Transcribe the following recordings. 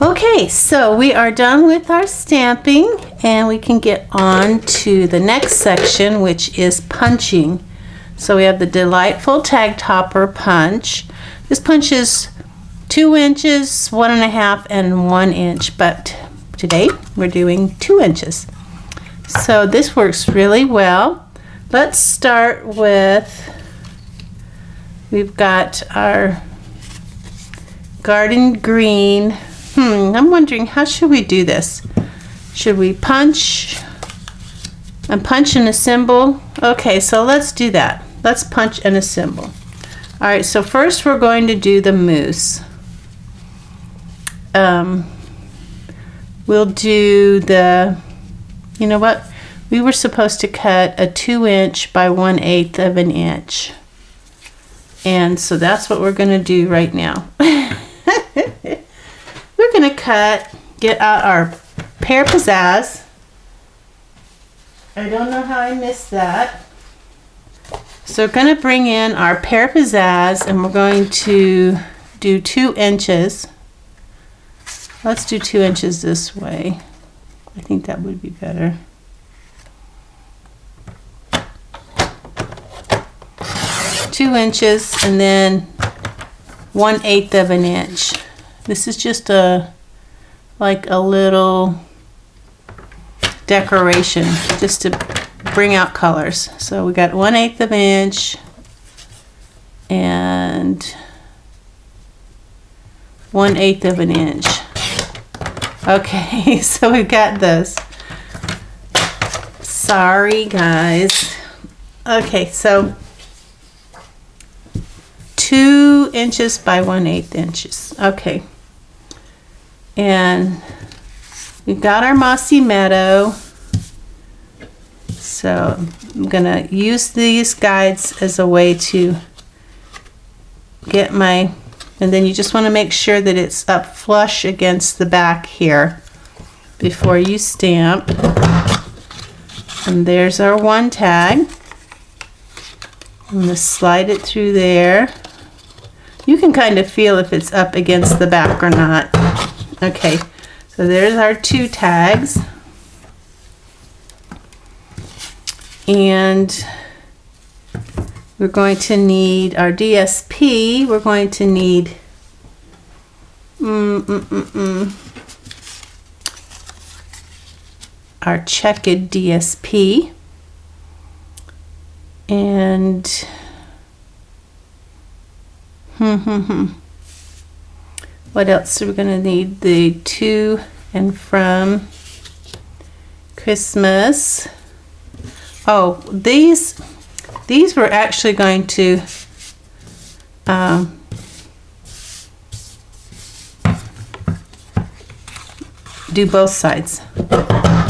Okay, so we are done with our stamping and we can get on to the next section, which is punching. So we have the Delightful Tag Topper punch. This punch is 2 inches, 1.5, and 1 inch, but today we're doing 2 inches. So this works really well. Let's start with, we've got our garden green. I'm wondering, how should we do this? Should we punch and assemble? Okay, so let's do that. Let's punch and assemble. All right, so first we're going to do the mousse. We'll do the, you know what? We were supposed to cut a 2 inch by 1/8 of an inch. And so that's what we're gonna do right now. We're gonna get out our pear pizzazz. I don't know how I missed that. So we're gonna bring in our pear pizzazz and we're going to do 2 inches. Let's do 2 inches this way. I think that would be better. Two inches and then 1/8 of an inch. This is just like a little decoration just to bring out colors. So we got 1/8 of an inch and 1/8 of an inch. Okay, so we've got those. Sorry guys. Okay, so 2 inches by 1/8 inches. Okay. And we've got our mossy meadow. So I'm gonna use these guides as a way to get my, and then you just want to make sure that it's up flush against the back here before you stamp. And there's our one tag. I'm gonna slide it through there. You can kind of feel if it's up against the back or not. Okay, so there's our 2 tags. And we're going to need our DSP. We're going to need our checkered DSP. And what else are we going to need? The To and From Christmas. Oh, these were actually going to do both sides.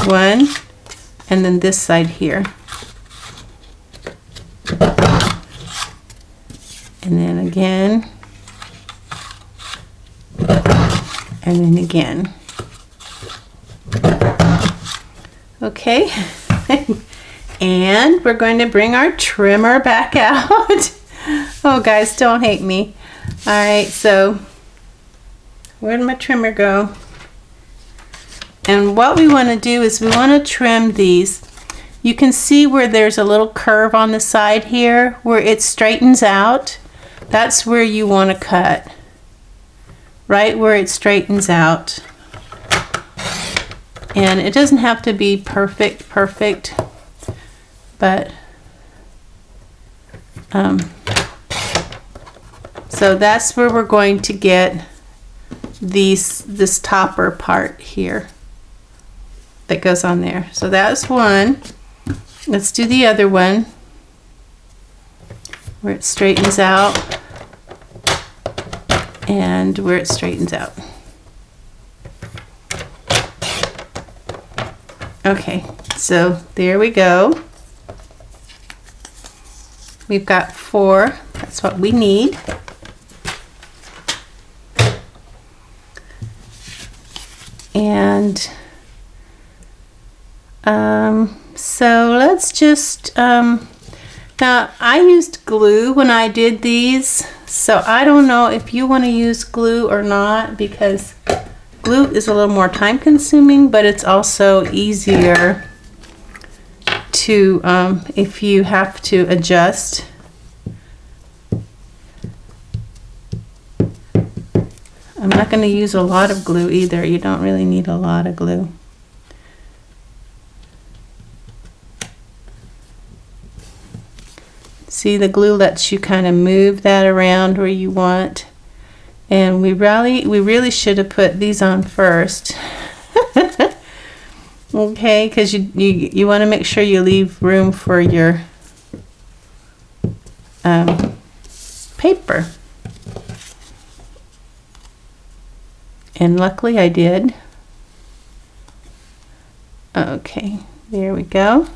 One, and then this side here. And then again. And then again. Okay. And we're going to bring our trimmer back out. Oh guys, don't hate me. Alright, so where did my trimmer go? And what we want to do is we want to trim these. You can see where there's a little curve on the side here where it straightens out. That's where you want to cut. Right where it straightens out. And it doesn't have to be perfect, but so that's where we're going to get this topper part here that goes on there. So that's one. Let's do the other one where it straightens out and where it straightens out. Okay, so there we go. We've got 4. That's what we need. And so let's just now I used glue when I did these, so I don't know if you want to use glue or not, because Glue is a little more time consuming, but it's also easier to, if you have to adjust. I'm not going to use a lot of glue either. You don't really need a lot of glue. See, the glue lets you kind of move that around where you want. And we really should have put these on first. Okay, because you want to make sure you leave room for your paper. And luckily I did. Okay, there we go.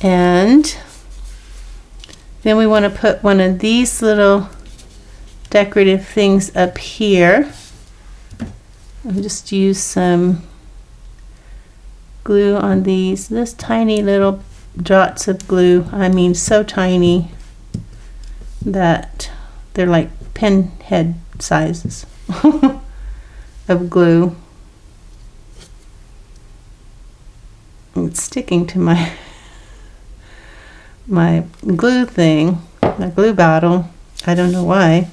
And then we want to put one of these little decorative things up here. I'll just use some glue on these tiny little dots of glue. I mean, so tiny that they're like pin head sizes of glue. It's sticking to my glue thing, my glue bottle. I don't know why.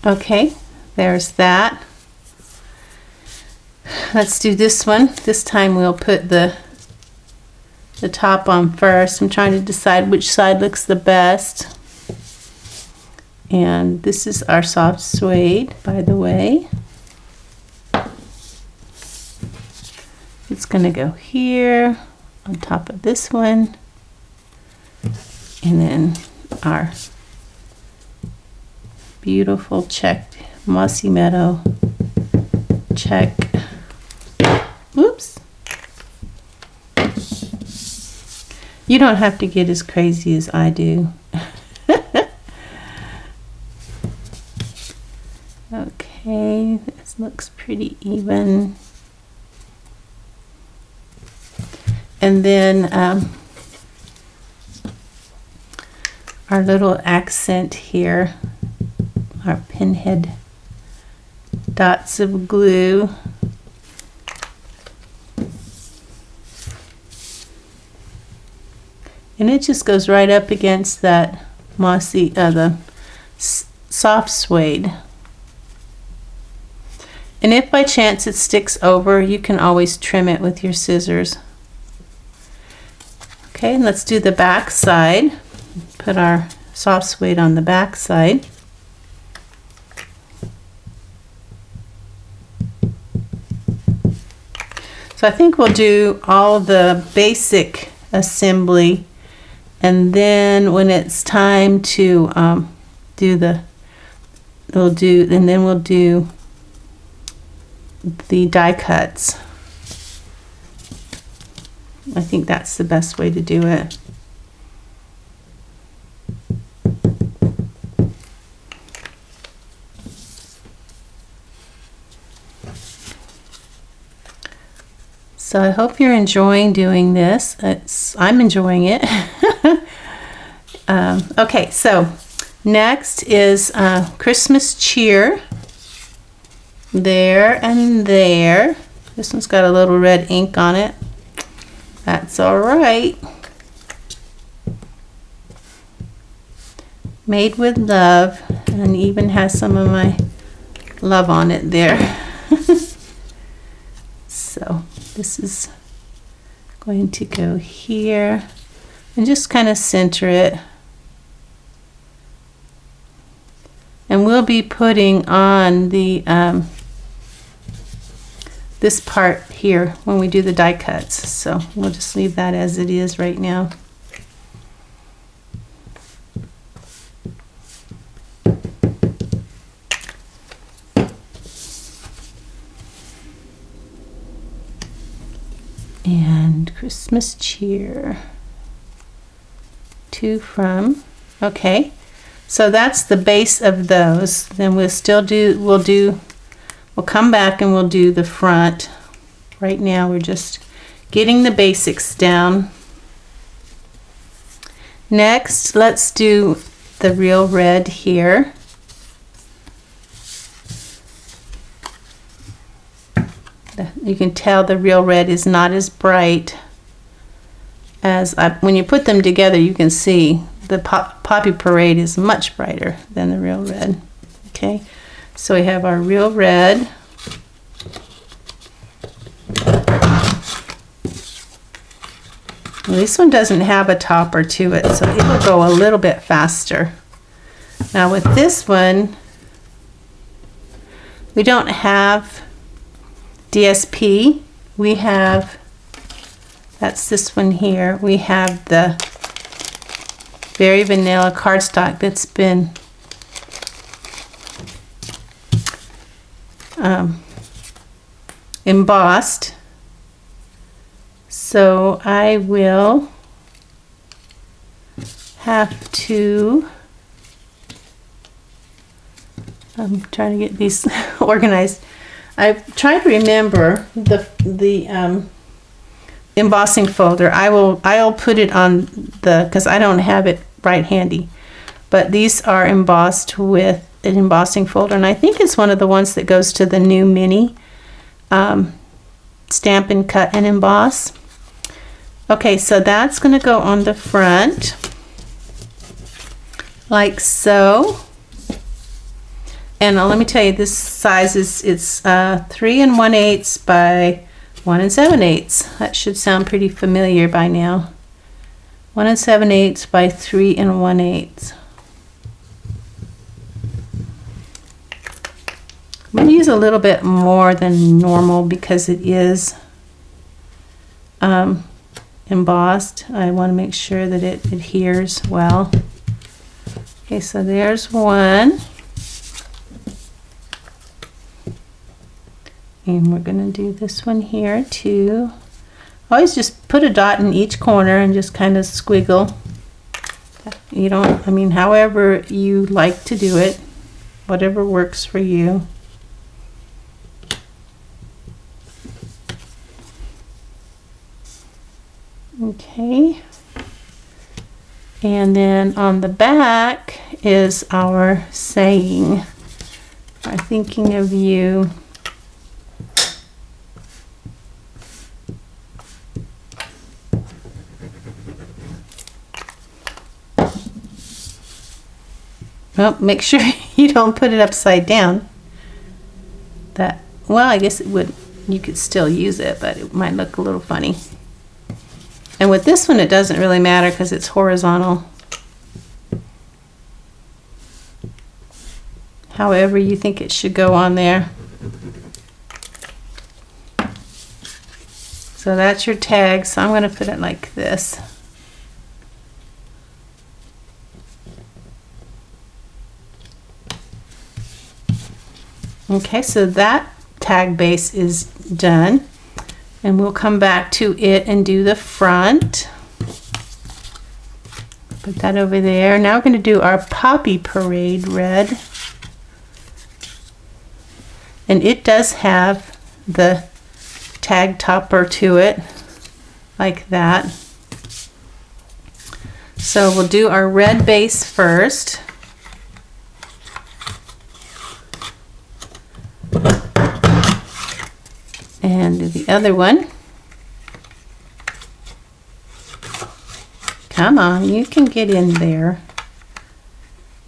Okay, there's that. Let's do this one. This time we'll put the top on first. I'm trying to decide which side looks the best. And this is our soft suede, by the way. It's going to go here on top of this one. And then our beautiful checked mossy meadow check. Oops. You don't have to get as crazy as I do. Okay, this looks pretty even. And then our little accent here, our pinhead dots of glue. And it just goes right up against that mossy, the soft suede. And if by chance it sticks over, you can always trim it with your scissors. Okay, and let's do the back side. Put our soft suede on the back side. So I think we'll do all the basic assembly, and then when it's time to we'll do the die cuts. I think that's the best way to do it. So I hope you're enjoying doing this. I'm enjoying it. Okay, so next is Christmas cheer. There and there. This one's got a little red ink on it. That's all right. Made with love, and even has some of my love on it there. So this is going to go here and just kind of center it. And we'll be putting on the this part here when we do the die cuts. So we'll just leave that as it is right now. And Christmas cheer. To from. Okay. So that's the base of those. Then we'll come back and we'll do the front. Right now we're just getting the basics down. Next, let's do the real red here. You can tell the real red is not as bright as when you put them together. You can see the Poppy Parade is much brighter than the real red. Okay, so we have our real red. Well, this one doesn't have a topper to it, so it will go a little bit faster. Now with this one, we don't have DSP. We have, that's this one here. We have the very vanilla cardstock that's been embossed. So I will have to, I'm trying to get these organized. I've tried to remember the embossing folder. I'll put it on because I don't have it right handy. But these are embossed with an embossing folder, and I think it's one of the ones that goes to the new mini Stampin' Cut and Emboss. Okay, so that's going to go on the front like so. And let me tell you, this size it's 3 1/8 by 1 7/8. That should sound pretty familiar by now. 1 7/8 by 3 1/8. I'm going to use a little bit more than normal because it is embossed. I want to make sure that it adheres well. Okay, so there's one. And we're going to do this one here too. Always just put a dot in each corner and just kind of squiggle. You don't, I mean, however you like to do it, whatever works for you. Okay, and then on the back is our saying, our thinking of you. Well, make sure you don't put it upside down. That, well, I guess it would, you could still use it, but it might look a little funny. And with this one, it doesn't really matter because it's horizontal. However you think it should go on there. So that's your tag. So I'm going to put it like this. Okay, so that tag base is done. And we'll come back to it and do the front. Put that over there. Now we're going to do our Poppy Parade red. And it does have the tag topper to it, like that. So we'll do our red base first. And do the other one. Come on, you can get in there.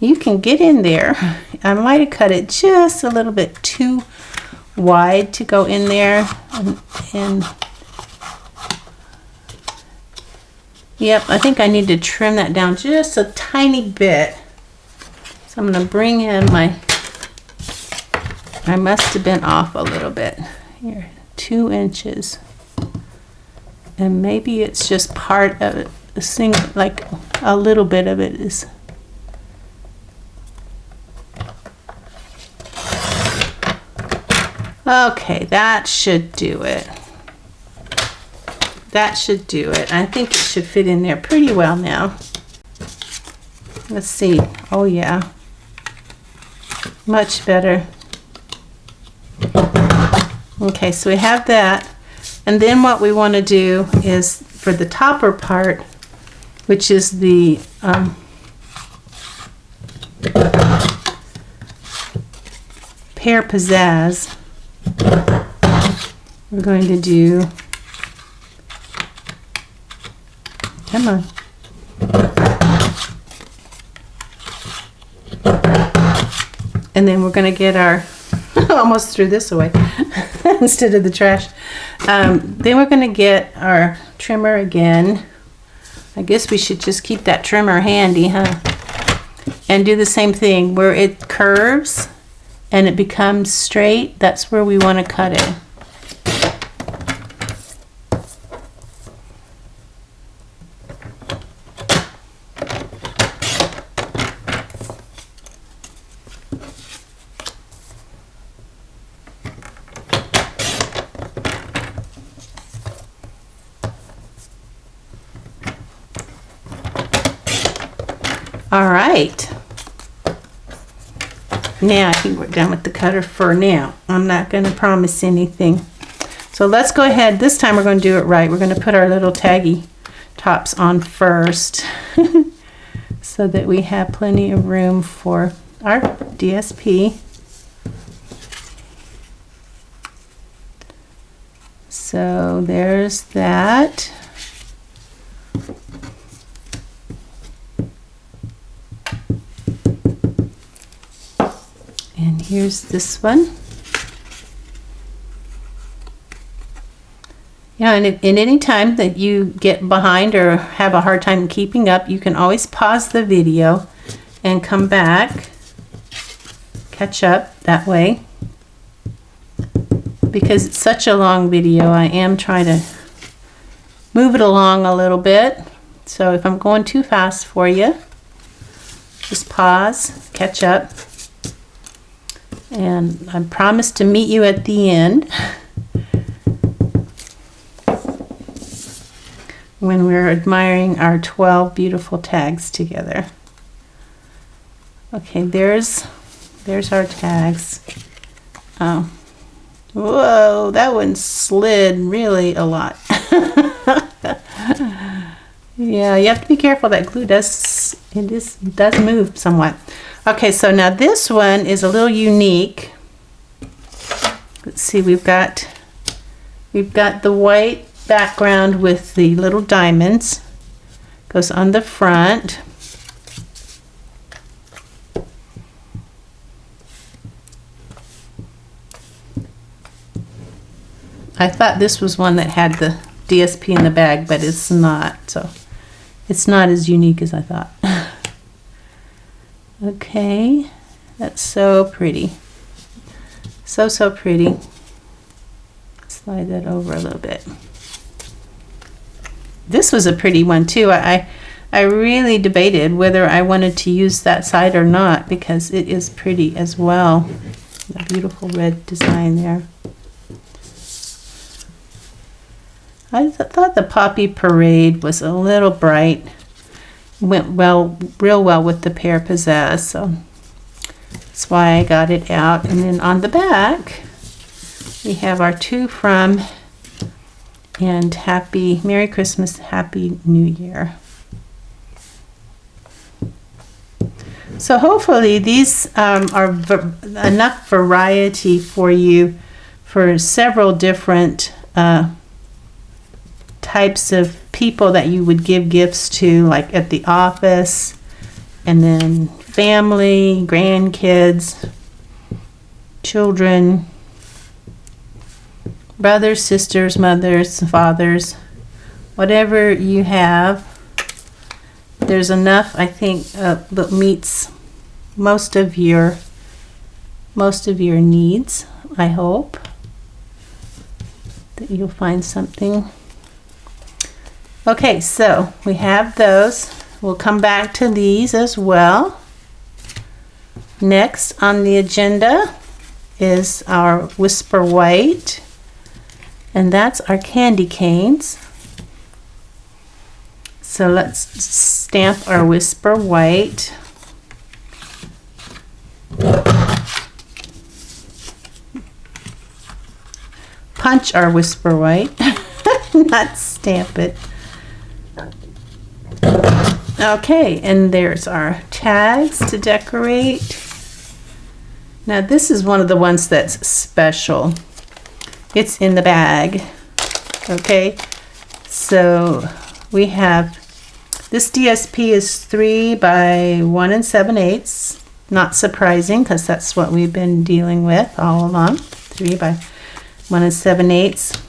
You can get in there. I might have cut it just a little bit too wide to go in there. And yep, I think I need to trim that down just a tiny bit. So I'm going to bring in my, I must have been off a little bit here. 2 inches, and maybe it's just part of it, like a little bit of it is. Okay, that should do it. That should do it. I think it should fit in there pretty well now. Let's see. Oh yeah, much better. Okay, so we have that, and then what we want to do is for the topper part, which is the pear pizzazz, we're going to do, come on, and then we're going to get our, almost threw this away instead of the trash. Then we're going to get our trimmer again. I guess we should just keep that trimmer handy, huh? And do the same thing where it curves and it becomes straight. That's where we want to cut it. All right. Now I think we're done with the cutter for now. I'm not going to promise anything. So let's go ahead. This time we're going to do it right. We're going to put our little taggy tops on first so that we have plenty of room for our DSP. So there's that. And here's this one. Yeah, and any time that you get behind or have a hard time keeping up, you can always pause the video and come back, catch up that way. Because it's such a long video, I am trying to move it along a little bit. So if I'm going too fast for you, just pause, catch up. And I promise to meet you at the end when we're admiring our 12 beautiful tags together. Okay, there's our tags. Oh, whoa, that one slid really a lot. Yeah, you have to be careful. That glue does move somewhat. Okay, so now this one is a little unique. Let's see, we've got the white background with the little diamonds. Goes on the front. I thought this was one that had the DSP in the bag, but it's not. So it's not as unique as I thought. Okay, that's so pretty. So pretty. Slide that over a little bit. This was a pretty one too. I really debated whether I wanted to use that side or not because it is pretty as well. The beautiful red design there. I thought the Poppy Parade was a little bright. Went real well with the pear pizzazz, so that's why I got it out. And then on the back, we have our to from and Merry Christmas, Happy New Year. So hopefully these are enough variety for you for several different types of people that you would give gifts to, like at the office, and then family, grandkids, children, brothers, sisters, mothers, fathers, whatever you have. There's enough, I think, that meets most of your needs. I hope that you'll find something. Okay, so we have those. We'll come back to these as well. Next on the agenda is our Whisper White, and that's our candy canes. So let's stamp our Whisper White. Punch our Whisper White, not stamp it. Okay, and there's our tags to decorate. Now this is one of the ones that's special. It's in the bag. Okay, so we have, this DSP is 3 by 1 7/8. Not surprising, because that's what we've been dealing with all along. 3 by 1 7/8.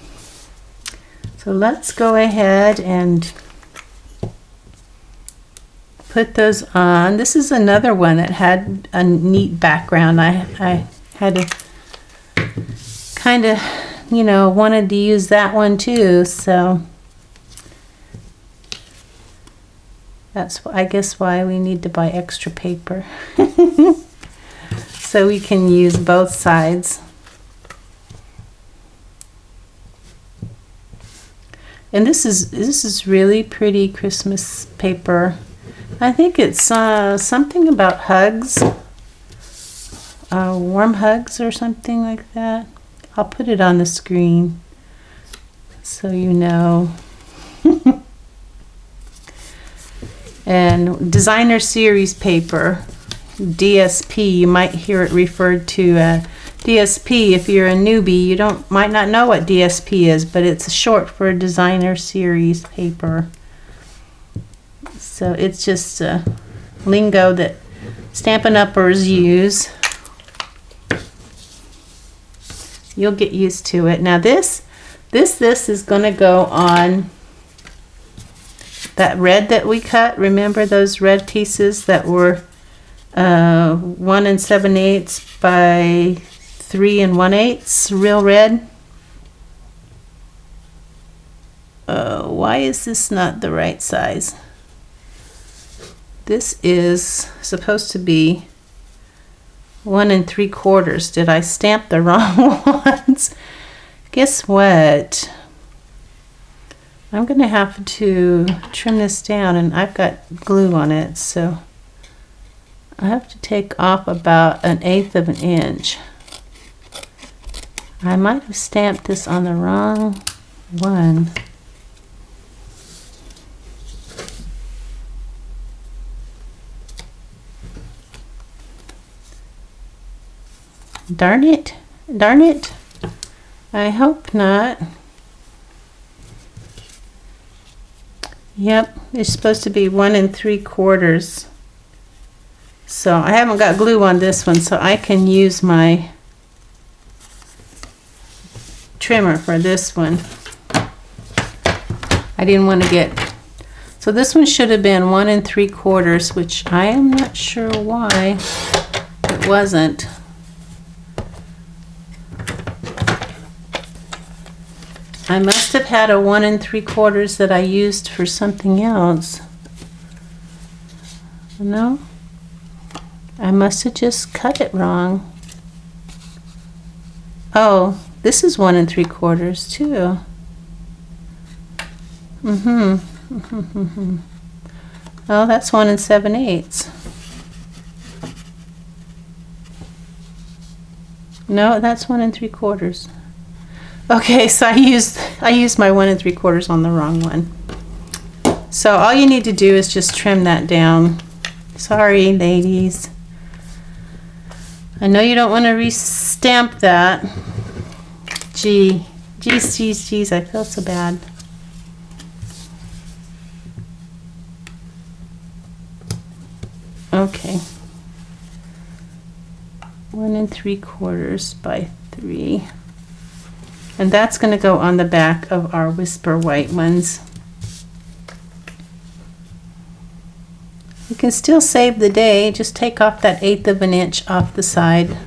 So let's go ahead and put those on. This is another one that had a neat background. I had to kind of, you know, wanted to use that one too, so that's, I guess, why we need to buy extra paper. So we can use both sides. And this is really pretty Christmas paper. I think it's something about hugs, warm hugs or something like that. I'll put it on the screen so you know. And designer series paper, DSP, you might hear it referred to DSP. If you're a newbie, you might not know what DSP is, but it's short for designer series paper. So it's just a lingo that Stampin' Uppers use. You'll get used to it. Now this is going to go on that red that we cut. Remember those red pieces that were 1 7/8 by 3 1/8, real red? Why is this not the right size? This is supposed to be 1 3/4. Did I stamp the wrong ones? Guess what? I'm gonna have to trim this down, and I've got glue on it, so I have to take off about 1/8 of an inch. I might have stamped this on the wrong one. Darn it, darn it. I hope not. Yep, it's supposed to be 1 3/4. So I haven't got glue on this one, so I can use my trimmer for this one. I didn't want to get, so this one should have been 1 3/4, which I am not sure why it wasn't. I must have had a 1 3/4 that I used for something else. No, I must have just cut it wrong. Oh, this is 1 3/4 too. Oh, that's 1 7/8. No, that's 1 3/4. Okay, so I used my 1 3/4 on the wrong one. So all you need to do is just trim that down. Sorry, ladies. I know you don't want to re-stamp that. Geez, I feel so bad. Okay. 1 3/4 by 3. And that's going to go on the back of our Whisper White ones. You can still save the day. Just take off that 1/8 of an inch off the side,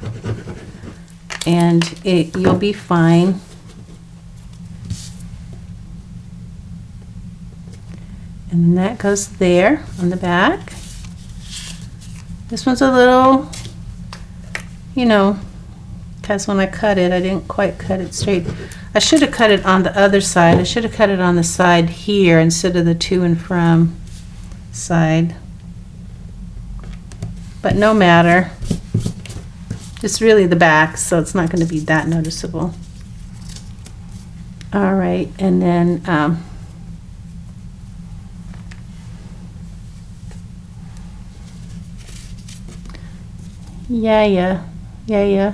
and you'll be fine. And that goes there on the back. This one's a little, you know, because when I cut it, I didn't quite cut it straight. I should have cut it on the other side. I should have cut it on the side here instead of the to and from side. But no matter. It's really the back, so it's not going to be that noticeable. All right, and then yeah. Yeah.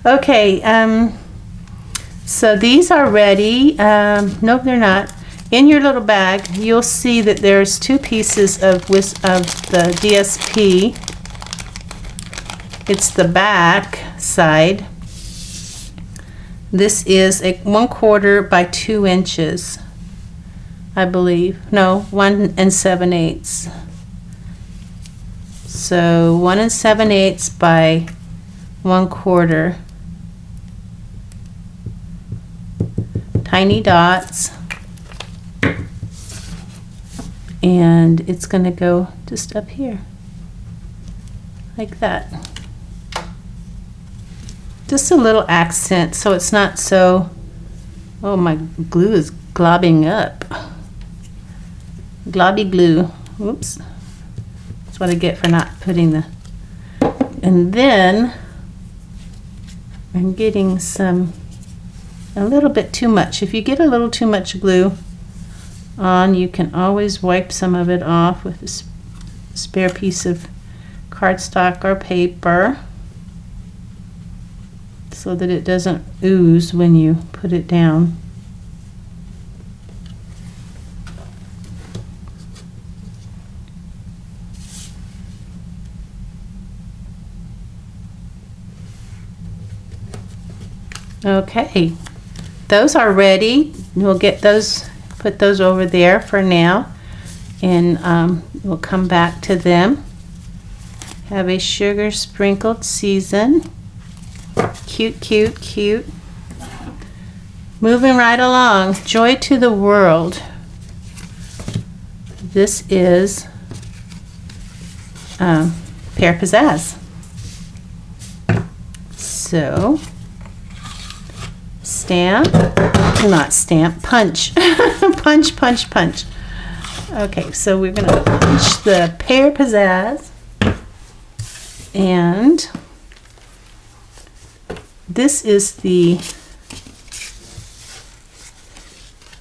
Okay, so these are ready. Nope, they're not. In your little bag, you'll see that there's 2 pieces of the DSP. It's the back side. This is a 1/4 by 2 inches, I believe. No, 1 7/8. So 1 7/8 by 1/4. Tiny dots. And it's going to go just up here. Like that. Just a little accent so it's not so, oh, my glue is globbing up. Globby glue. Oops. That's what I get for not putting the, and then I'm getting a little bit too much. If you get a little too much glue on, you can always wipe some of it off with a spare piece of cardstock or paper so that it doesn't ooze when you put it down. Okay, those are ready. We'll get those, put those over there for now, and we'll come back to them. Have a sugar sprinkled season. Cute, cute, cute. Moving right along. Joy to the World. This is Pear Pizzazz. So, punch. Punch, punch, punch. Okay, so we're going to punch the Pear Pizzazz. And this is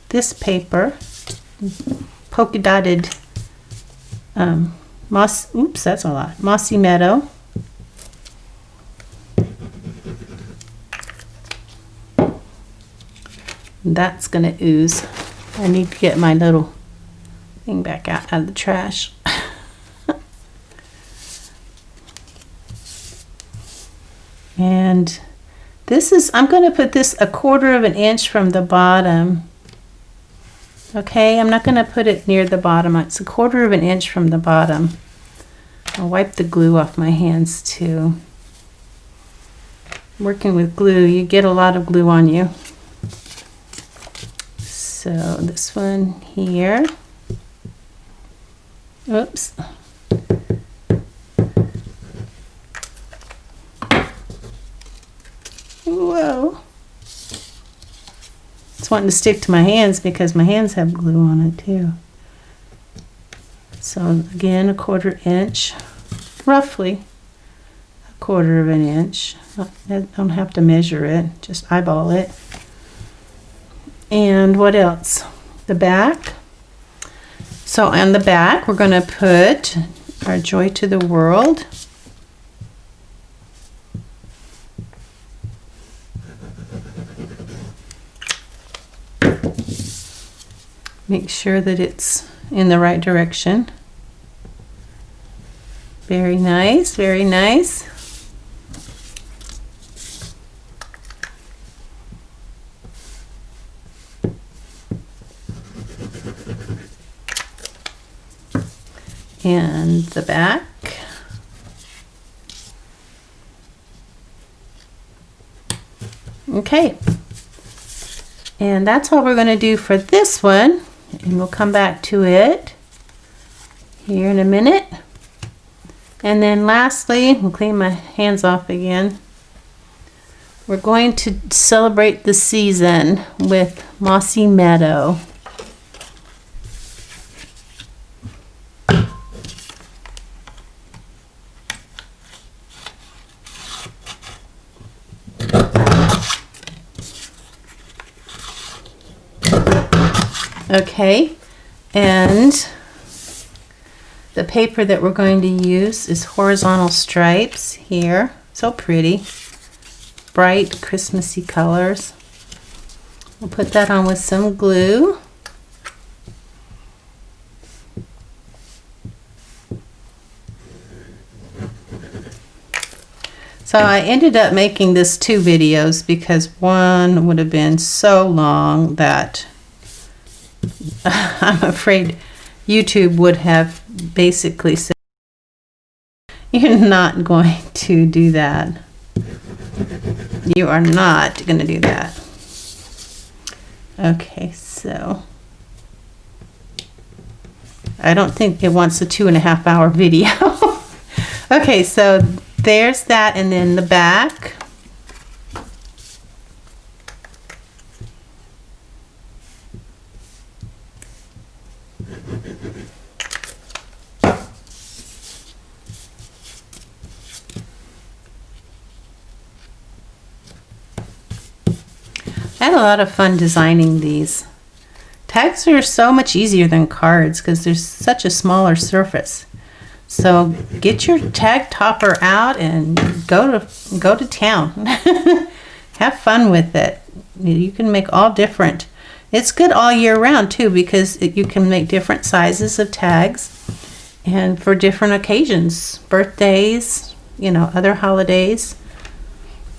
this paper, polka dotted that's a lot. Mossy Meadow. That's gonna ooze. I need to get my little thing back out of the trash. And this is, I'm going to put this 1/4 inch from the bottom. Okay, I'm not going to put it near the bottom. It's 1/4 inch from the bottom. I'll wipe the glue off my hands too. Working with glue, you get a lot of glue on you. So this one here. Oops. Whoa. It's wanting to stick to my hands because my hands have glue on it too. So again, 1/4 inch, roughly 1/4 inch. I don't have to measure it, just eyeball it. And what else? The back. So on the back, we're going to put our Joy to the World. Make sure that it's in the right direction. Very nice, very nice. And the back. Okay. And that's all we're going to do for this one. And we'll come back to it here in a minute. And then lastly, we'll clean my hands off again. We're going to celebrate the season with Mossy Meadow. Okay, and The paper that we're going to use is horizontal stripes here. So pretty. Bright Christmassy colors. We'll put that on with some glue. So I ended up making this 2 videos because one would have been so long that I'm afraid YouTube would have basically said, "You're not going to do that. You are not going to do that." Okay, so I don't think it wants a 2.5 hour video. Okay, so there's that, and then the back. I had a lot of fun designing these. Tags are so much easier than cards because there's such a smaller surface. So get your tag topper out and go to town. Have fun with it. You can make all different. It's good all year round too because you can make different sizes of tags and for different occasions, birthdays, you know, other holidays,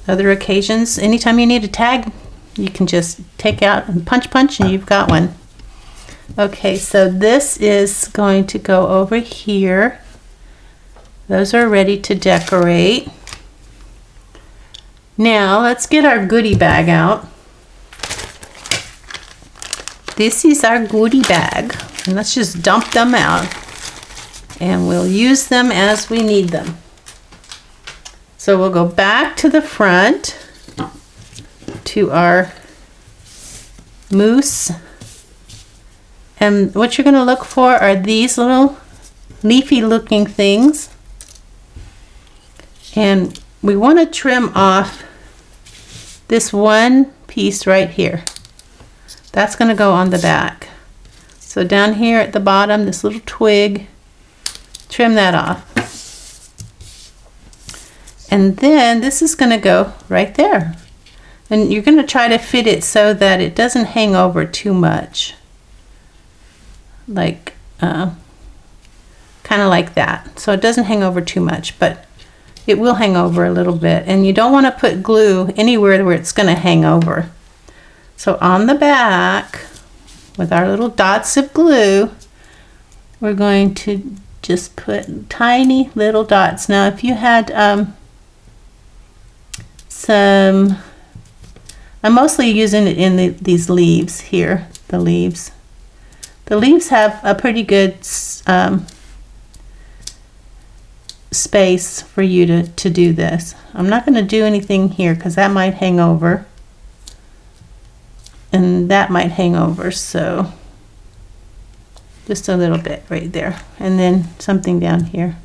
other occasions. Anytime you need a tag, you can just take out and punch and you've got one. Okay, so this is going to go over here. Those are ready to decorate. Now let's get our goodie bag out. This is our goodie bag. And let's just dump them out. And we'll use them as we need them. So we'll go back to the front to our mousse. And what you're going to look for are these little leafy looking things. And we want to trim off this one piece right here. That's going to go on the back. So down here at the bottom, this little twig, trim that off. And then this is going to go right there. And you're going to try to fit it so that it doesn't hang over too much. Like, kind of like that. So it doesn't hang over too much, but it will hang over a little bit. And you don't want to put glue anywhere where it's going to hang over. So on the back, with our little dots of glue, we're going to just put tiny little dots. Now, if you had I'm mostly using it in these leaves here, the leaves. The leaves have a pretty good space for you to do this. I'm not going to do anything here because that might hang over. And that might hang over, so just a little bit right there. And then something down here.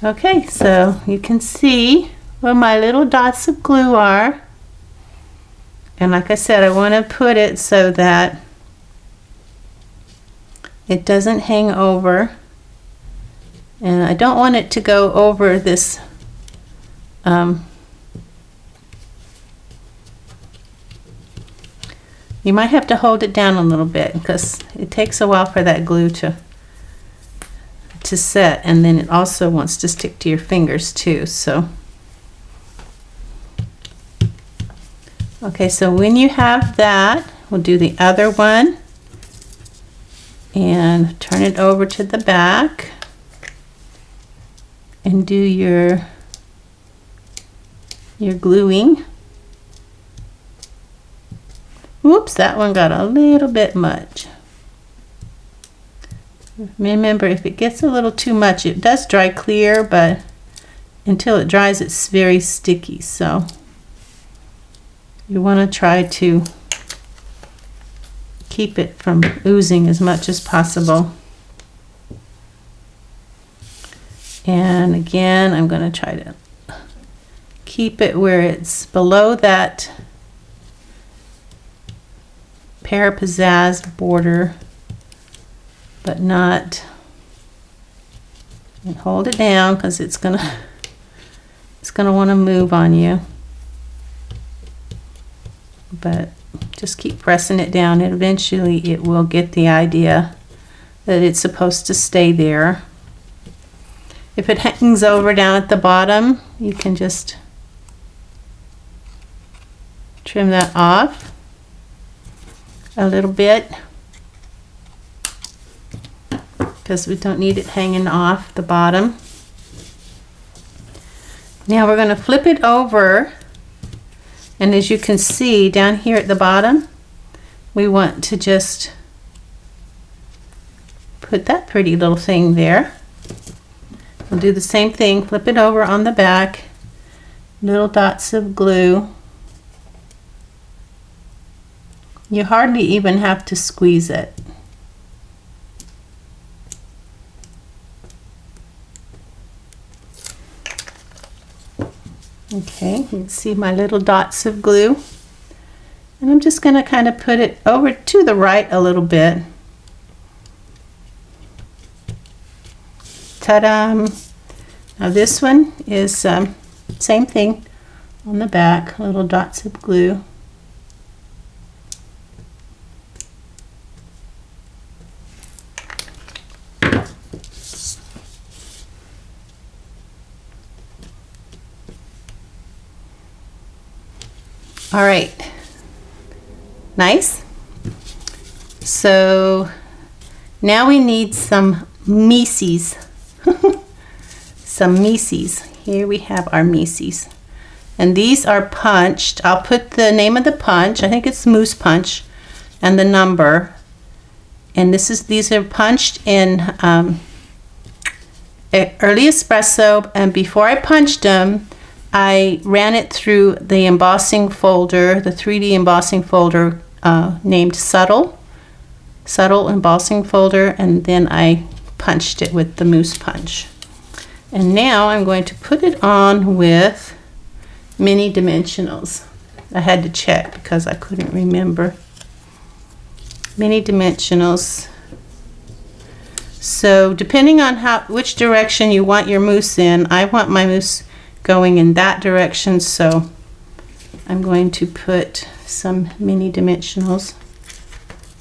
Okay, so you can see where my little dots of glue are. And like I said, I want to put it so that it doesn't hang over. And I don't want it to go over this you might have to hold it down a little bit because it takes a while for that glue to set, and then it also wants to stick to your fingers too. So okay, so when you have that, we'll do the other one and turn it over to the back and do your gluing. Oops, that one got a little bit much. Remember, if it gets a little too much, it does dry clear, but until it dries, it's very sticky. So you want to try to keep it from oozing as much as possible. And again, I'm going to try to keep it where it's below that Pear Pizzazz border but not, and hold it down because it's gonna want to move on you. But just keep pressing it down, and eventually it will get the idea that it's supposed to stay there. If it hangs over down at the bottom, you can just trim that off a little bit, because we don't need it hanging off the bottom. Now we're going to flip it over, and as you can see down here at the bottom, we want to just put that pretty little thing there. We'll do the same thing, flip it over on the back, little dots of glue. You hardly even have to squeeze it. Okay, you can see my little dots of glue. And I'm just going to kind of put it over to the right a little bit. Ta-da! Now this one is same thing on the back, little dots of glue. All right, nice. So now we need some Mises. Some Mises. Here we have our Mises. And these are punched. I'll put the name of the punch. I think it's Moose Punch, and the number. And these are punched in early espresso, and before I punched them, I ran it through the embossing folder, the 3D embossing folder named Subtle embossing folder, and then I punched it with the Moose Punch. And now I'm going to put it on with mini dimensionals. I had to check because I couldn't remember. Mini dimensionals. So depending on which direction you want your moose in, I want my moose going in that direction, so I'm going to put some mini dimensionals.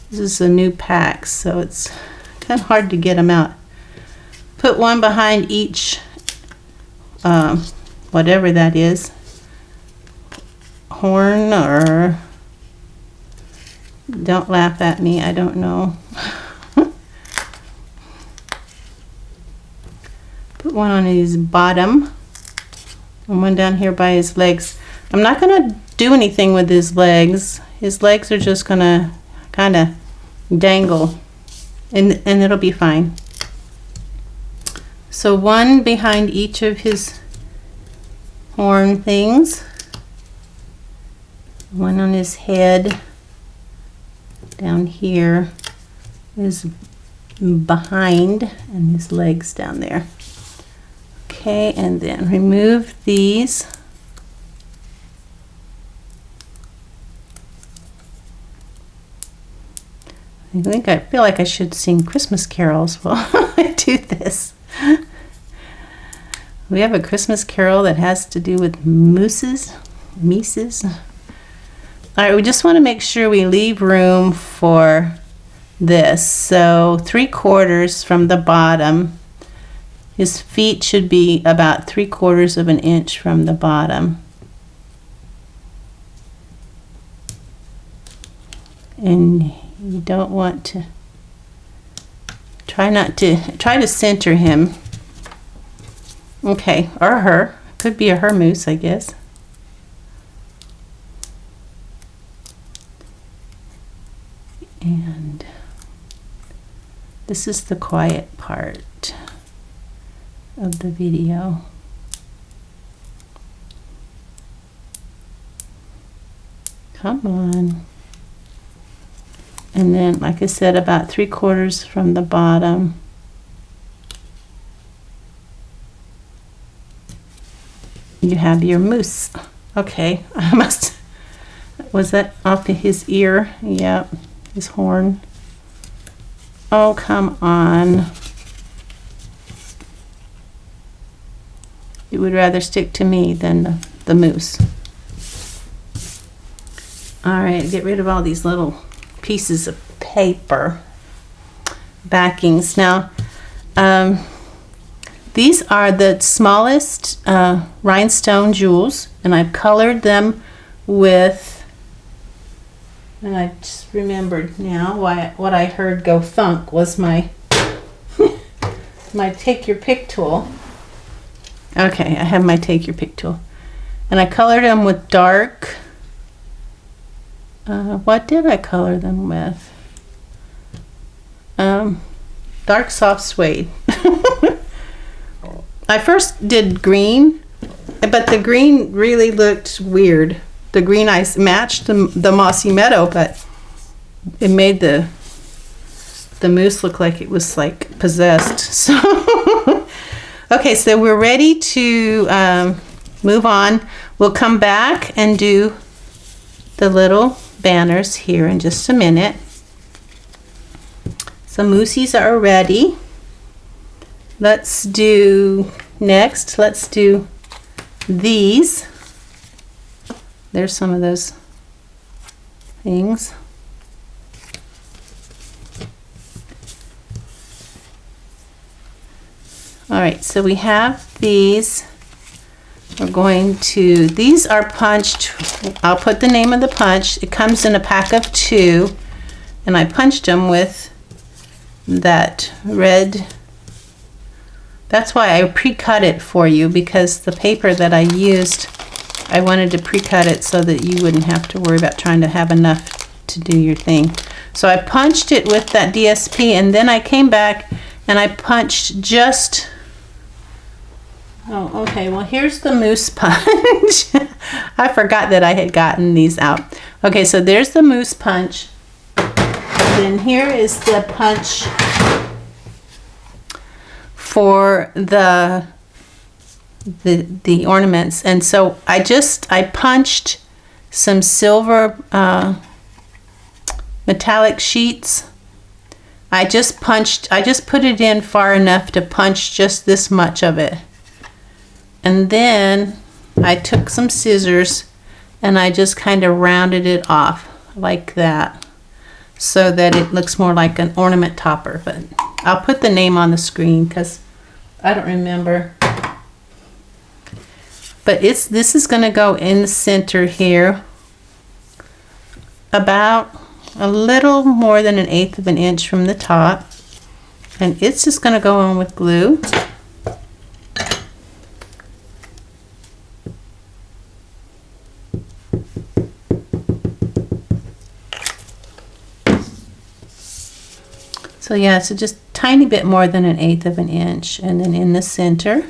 This is a new pack, so it's kind of hard to get them out. Put one behind each, whatever that is, horn, or don't laugh at me, I don't know. Put one on his bottom and one down here by his legs. I'm not going to do anything with his legs. His legs are just going to kind of dangle, and it'll be fine. So one behind each of his horn things, one on his head down here is behind, and his legs down there. Okay, and then remove these. I feel like I should sing Christmas carols while I do this. We have a Christmas carol that has to do with mooses, Mises. All right, we just want to make sure we leave room for this. So 3/4 from the bottom. His feet should be about 3/4 of an inch from the bottom. And you don't want to, try to center him. Okay, or her. Could be a her moose, I guess. And this is the quiet part of the video. Come on. And then, like I said, about 3/4 from the bottom. You have your moose. Okay, was that off his ear? Yep, his horn. Oh, come on. You would rather stick to me than the mousse. All right, get rid of all these little pieces of paper backings. Now, these are the smallest rhinestone jewels, and I've colored them with, and I just remembered now what I heard go thunk was my my take your pick tool. Okay, I have my take your pick tool, and I colored them with dark. What did I color them with? Dark soft suede. I first did green, but the green really looked weird. The green I matched the mossy meadow, but it made the mousse look like it was like possessed. So okay, so we're ready to move on. We'll come back and do the little banners here in just a minute. So moussies are ready. Let's do these. There's some of those things. All right, so we have these. We're going to, these are punched. I'll put the name of the punch. It comes in a pack of 2, and I punched them with that red. That's why I pre-cut it for you, because the paper that I used, I wanted to pre-cut it so that you wouldn't have to worry about trying to have enough to do your thing. So I punched it with that DSP, and then I came back and I punched just, oh, okay, well, here's the mousse punch. I forgot that I had gotten these out. Okay, so there's the mousse punch. And then here is the punch for the ornaments. And so I punched some silver metallic sheets. I just put it in far enough to punch just this much of it. And then I took some scissors and I just kind of rounded it off like that, so that it looks more like an ornament topper. But I'll put the name on the screen because I don't remember. But this is going to go in the center here, about a little more than 1/8 of an inch from the top, and it's just going to go on with glue. So yeah, so just tiny bit more than 1/8 of an inch, and then in the center,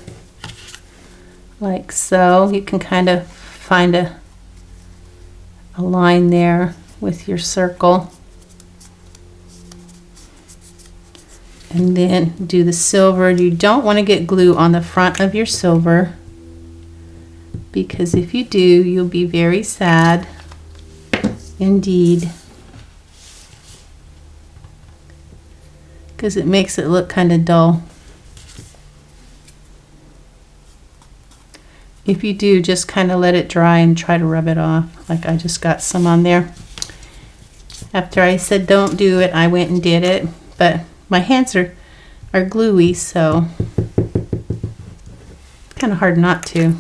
like so, you can kind of find a line there with your circle. And then do the silver. You don't want to get glue on the front of your silver, because if you do, you'll be very sad indeed, because it makes it look kind of dull. If you do, just kind of let it dry and try to rub it off. Like I just got some on there. After I said don't do it, I went and did it, but my hands are gluey, so it's kind of hard not to.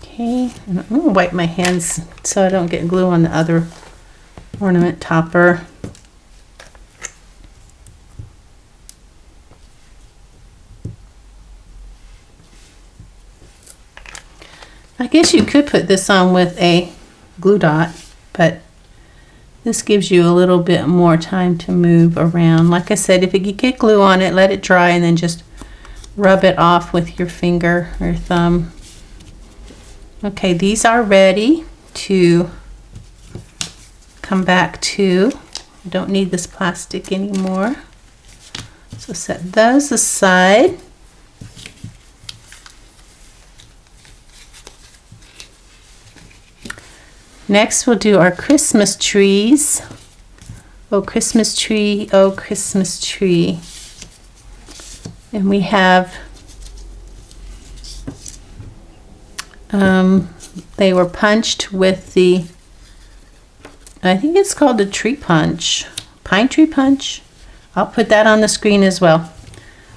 Okay, and I'm going to wipe my hands so I don't get glue on the other ornament topper. I guess you could put this on with a glue dot, but this gives you a little bit more time to move around. Like I said, if you get glue on it, let it dry and then just rub it off with your finger or thumb. Okay, these are ready to come back to. I don't need this plastic anymore. So set those aside. Next we'll do our Christmas trees. Oh, Christmas tree, oh, Christmas tree. And we have, they were punched with the, I think it's called a tree punch, pine tree punch. I'll put that on the screen as well.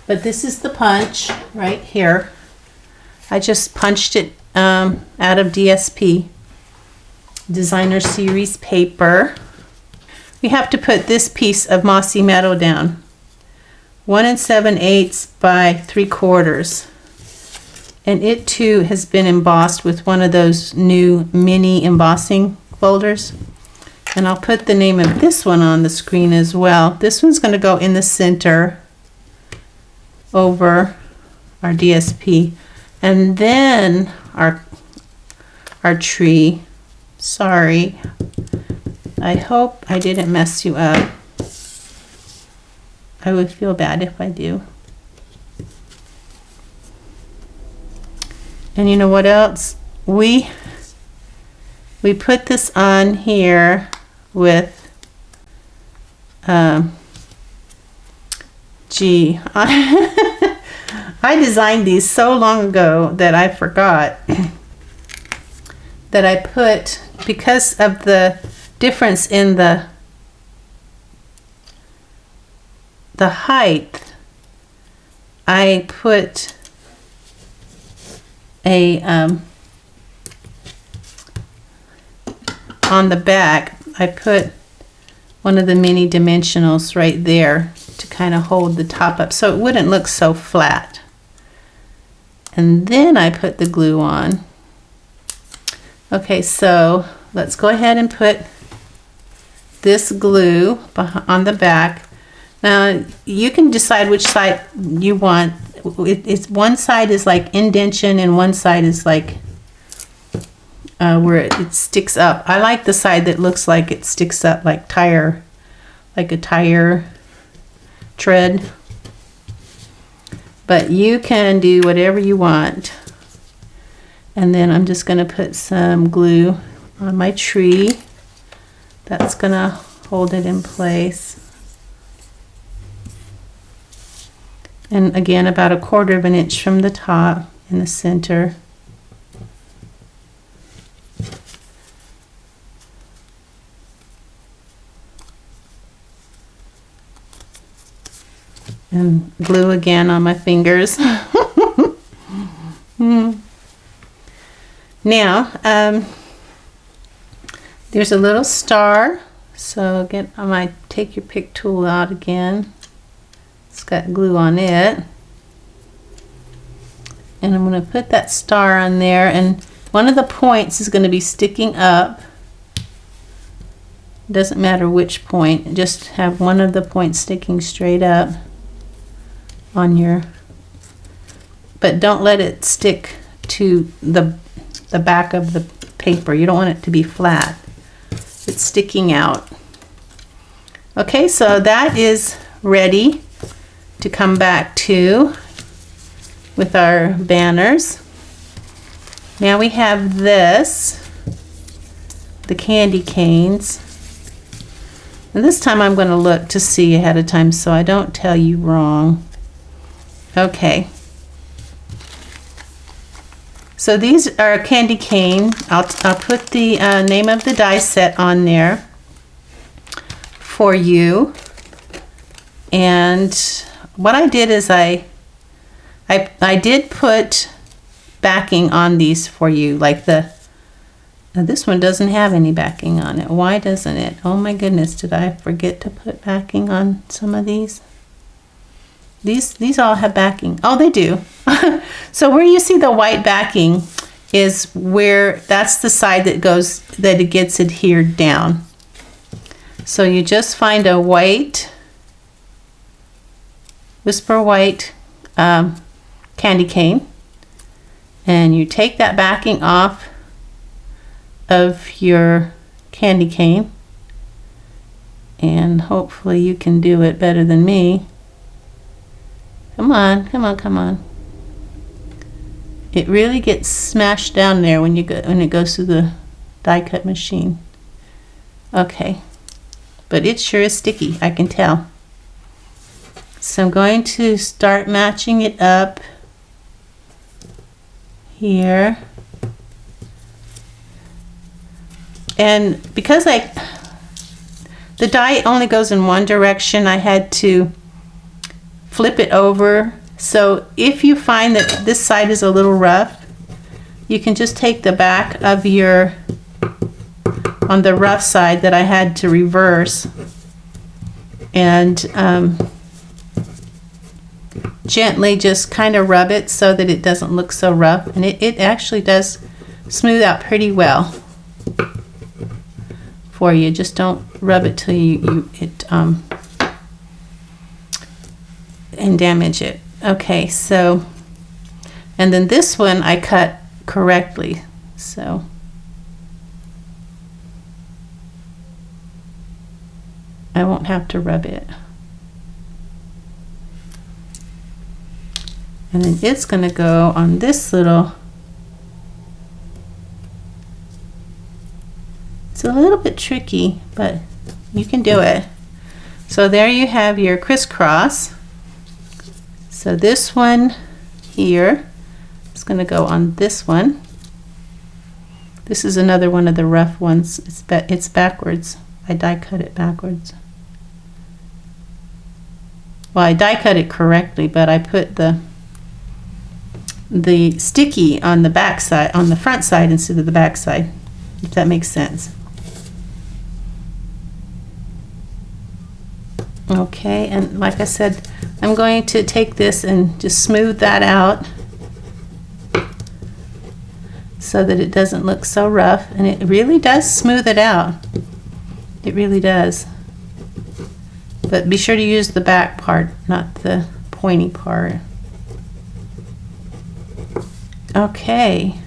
But this is the punch right here. I just punched it out of DSP, Designer Series paper. We have to put this piece of mossy meadow down. 1 7/8 by 3/4. And it too has been embossed with one of those new mini embossing folders. And I'll put the name of this one on the screen as well. This one's going to go in the center over our DSP. And then our tree. Sorry. I hope I didn't mess you up. I would feel bad if I do. And you know what else? We put this on here with gee, I designed these so long ago that I forgot that I put, because of the difference in the height, I put a on the back, I put one of the mini dimensionals right there to kind of hold the top up so it wouldn't look so flat. And then I put the glue on. Okay, so let's go ahead and put this glue on the back. Now you can decide which side you want. It's one side is like indentation and one side is like where it sticks up. I like the side that looks like it sticks up like a tire tread. But you can do whatever you want. And then I'm just going to put some glue on my tree. That's going to hold it in place. And again, about 1/4 inch from the top in the center. And glue again on my fingers. Now, there's a little star. So again, I might take your pick tool out again. It's got glue on it. And I'm going to put that star on there. And one of the points is going to be sticking up. Doesn't matter which point. Just have one of the points sticking straight up on your, but don't let it stick to the back of the paper. You don't want it to be flat. It's sticking out. Okay, so that is ready to come back to with our banners. Now we have this, the candy canes. And this time I'm going to look to see ahead of time so I don't tell you wrong. Okay. So these are a candy cane. I'll put the name of the die set on there for you. And what I did is I did put backing on these for you, like this one doesn't have any backing on it. Why doesn't it? Oh my goodness, did I forget to put backing on some of these? These all have backing. Oh, they do. So where you see the white backing is where, that's the side that it gets adhered down. So you just find a white, Whisper White candy cane, and you take that backing off of your candy cane, and hopefully you can do it better than me. Come on, come on, come on. It really gets smashed down there when it goes through the die cut machine. Okay, but it sure is sticky, I can tell. So I'm going to start matching it up here. And because the die only goes in one direction, I had to flip it over. So if you find that this side is a little rough, you can just take the back of your, on the rough side that I had to reverse, and gently just kind of rub it so that it doesn't look so rough, and it actually does smooth out pretty well for you. Just don't rub it till and damage it. Okay, so, and then this one I cut correctly, so I won't have to rub it. And then it's going to go on this little, it's a little bit tricky, but you can do it. So there you have your crisscross. So this one here is going to go on this one. This is another one of the rough ones. It's backwards. I die cut it backwards. Well, I die cut it correctly, but I put the sticky on the back side, on the front side instead of the back side, if that makes sense. Okay, and like I said, I'm going to take this and just smooth that out so that it doesn't look so rough, and it really does smooth it out. It really does. But be sure to use the back part, not the pointy part. Okay.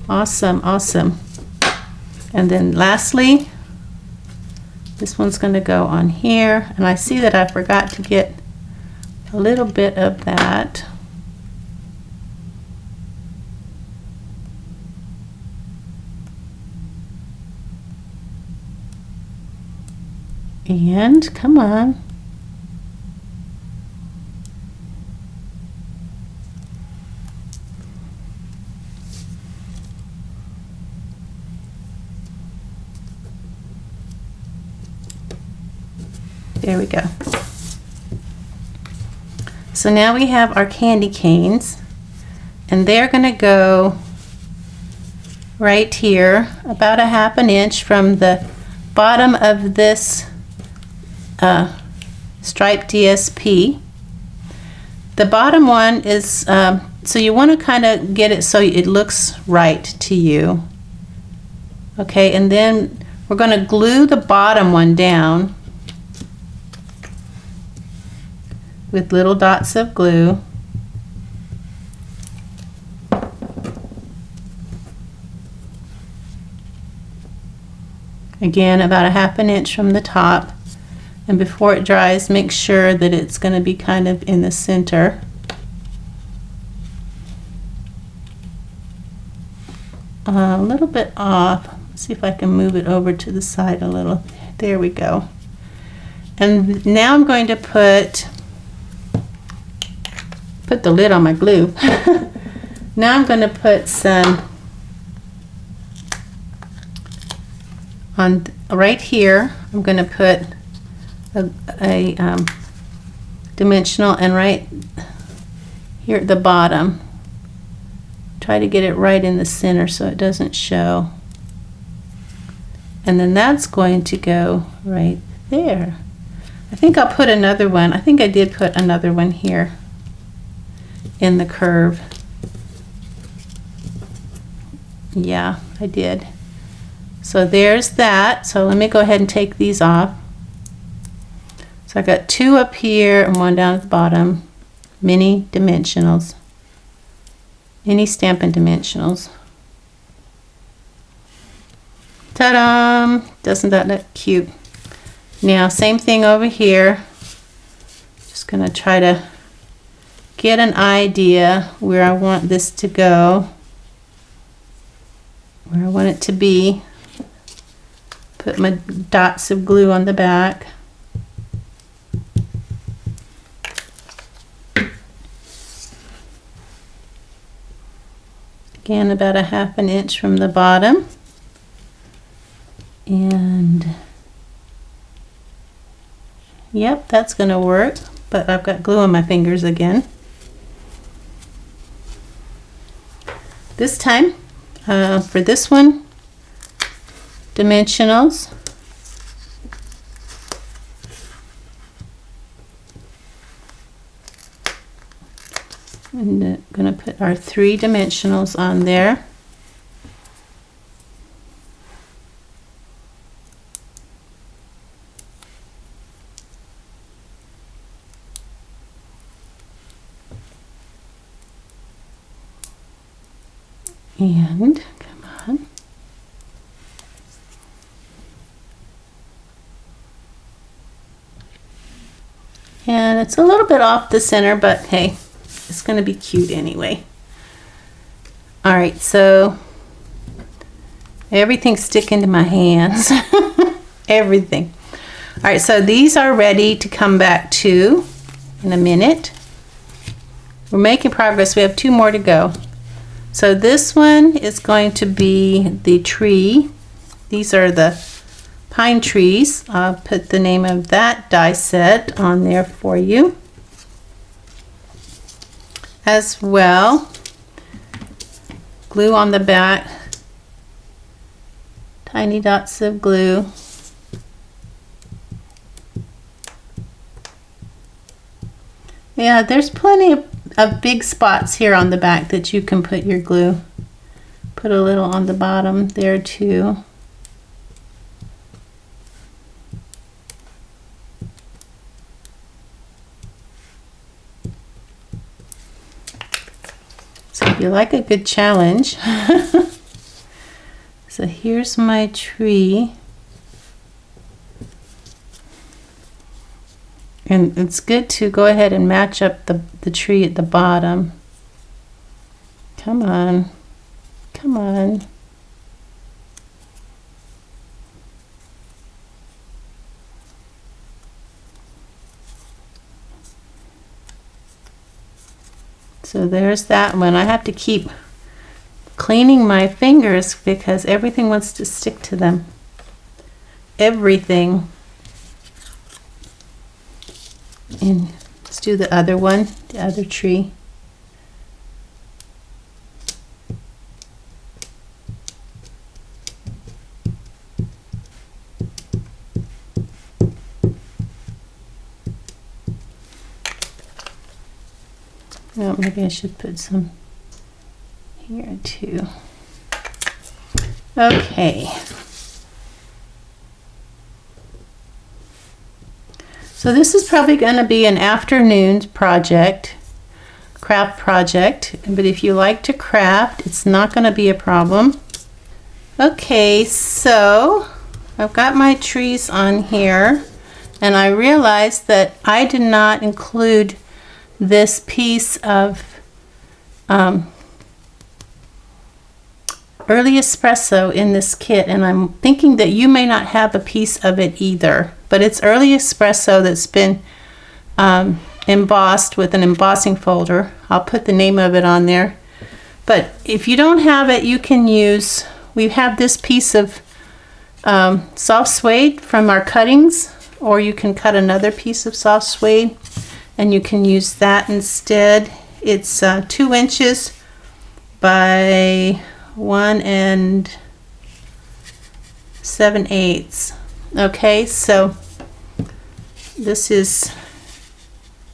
Awesome, awesome. And then lastly, this one's going to go on here, and I see that I forgot to get a little bit of that. And come on. There we go. So now we have our candy canes, and they're going to go right here, about 1/2 inch from the bottom of this striped DSP. The bottom one is, so you want to kind of get it so it looks right to you. Okay, and then we're going to glue the bottom one down with little dots of glue. Again, about 1/2 inch from the top. And before it dries, make sure that it's going to be kind of in the center. A little bit off. Let's see if I can move it over to the side a little. There we go. And now I'm going to put the lid on my glue. Now I'm going to put some on right here. I'm going to put a dimensional, and right here at the bottom, try to get it right in the center so it doesn't show. And then that's going to go right there. I think I'll put another one. I think I did put another one here in the curve. Yeah, I did. So there's that. So let me go ahead and take these off. So I got 2 up here and 1 down at the bottom. Mini dimensionals. Any Stampin' Dimensionals. Ta-da! Doesn't that look cute? Now, same thing over here. Just gonna try to get an idea where I want this to go. where I want it to be. Put my dots of glue on the back. Again, about a 1/2 inch from the bottom. And yep, that's going to work, but I've got glue on my fingers again. This time, for this one, dimensionals. And going to put our 3 dimensionals on there. And come on. And it's a little bit off the center, but hey, it's going to be cute anyway. All right, so everything's sticking to my hands. Everything. All right, so these are ready to come back to in a minute. We're making progress. We have 2 more to go. So this one is going to be the tree. These are the pine trees. I'll put the name of that die set on there for you as well. Glue on the back, tiny dots of glue. Yeah, there's plenty of big spots here on the back that you can put your glue. Put a little on the bottom there too. So if you like a good challenge, so here's my tree. And it's good to go ahead and match up the tree at the bottom. Come on. Come on. So there's that one. I have to keep cleaning my fingers because everything wants to stick to them. Everything. And let's do the other one, the other tree. Well, maybe I should put some here too. Okay. So this is probably going to be an afternoon project, craft project, but if you like to craft, it's not going to be a problem. Okay, so I've got my trees on here, and I realized that I did not include this piece of early espresso in this kit, and I'm thinking that you may not have a piece of it either, but it's early espresso that's been embossed with an embossing folder. I'll put the name of it on there, but if you don't have it, you can use, we have this piece of soft suede from our cuttings, or you can cut another piece of soft suede and you can use that instead. It's 2 inches by 1 7/8. Okay, so this is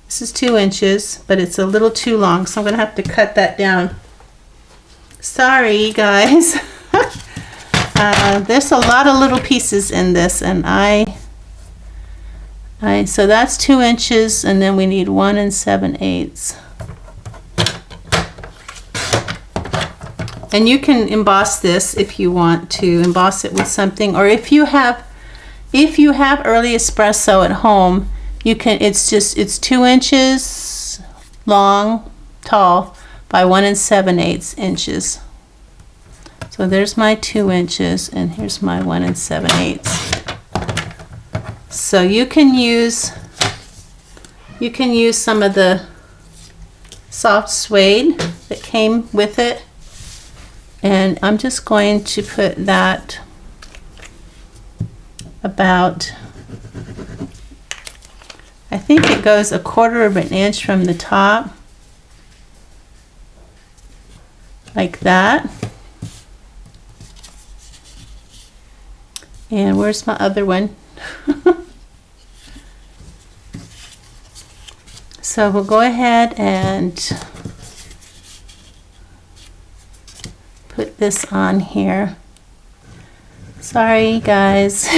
2 inches, but it's a little too long, so I'm gonna have to cut that down. Sorry, guys. There's a lot of little pieces in this, and so that's 2 inches, and then we need 1 7/8. And you can emboss this if you want to emboss it with something, or if you have early espresso at home, you can. It's 2 inches long, tall, by 1 7/8 inches. So there's my 2 inches, and here's my 1 7/8. So you can use some of the soft suede that came with it, and I'm just going to put that about, I think it goes 1/4 inch from the top, like that. And where's my other one? So we'll go ahead and put this on here. Sorry guys.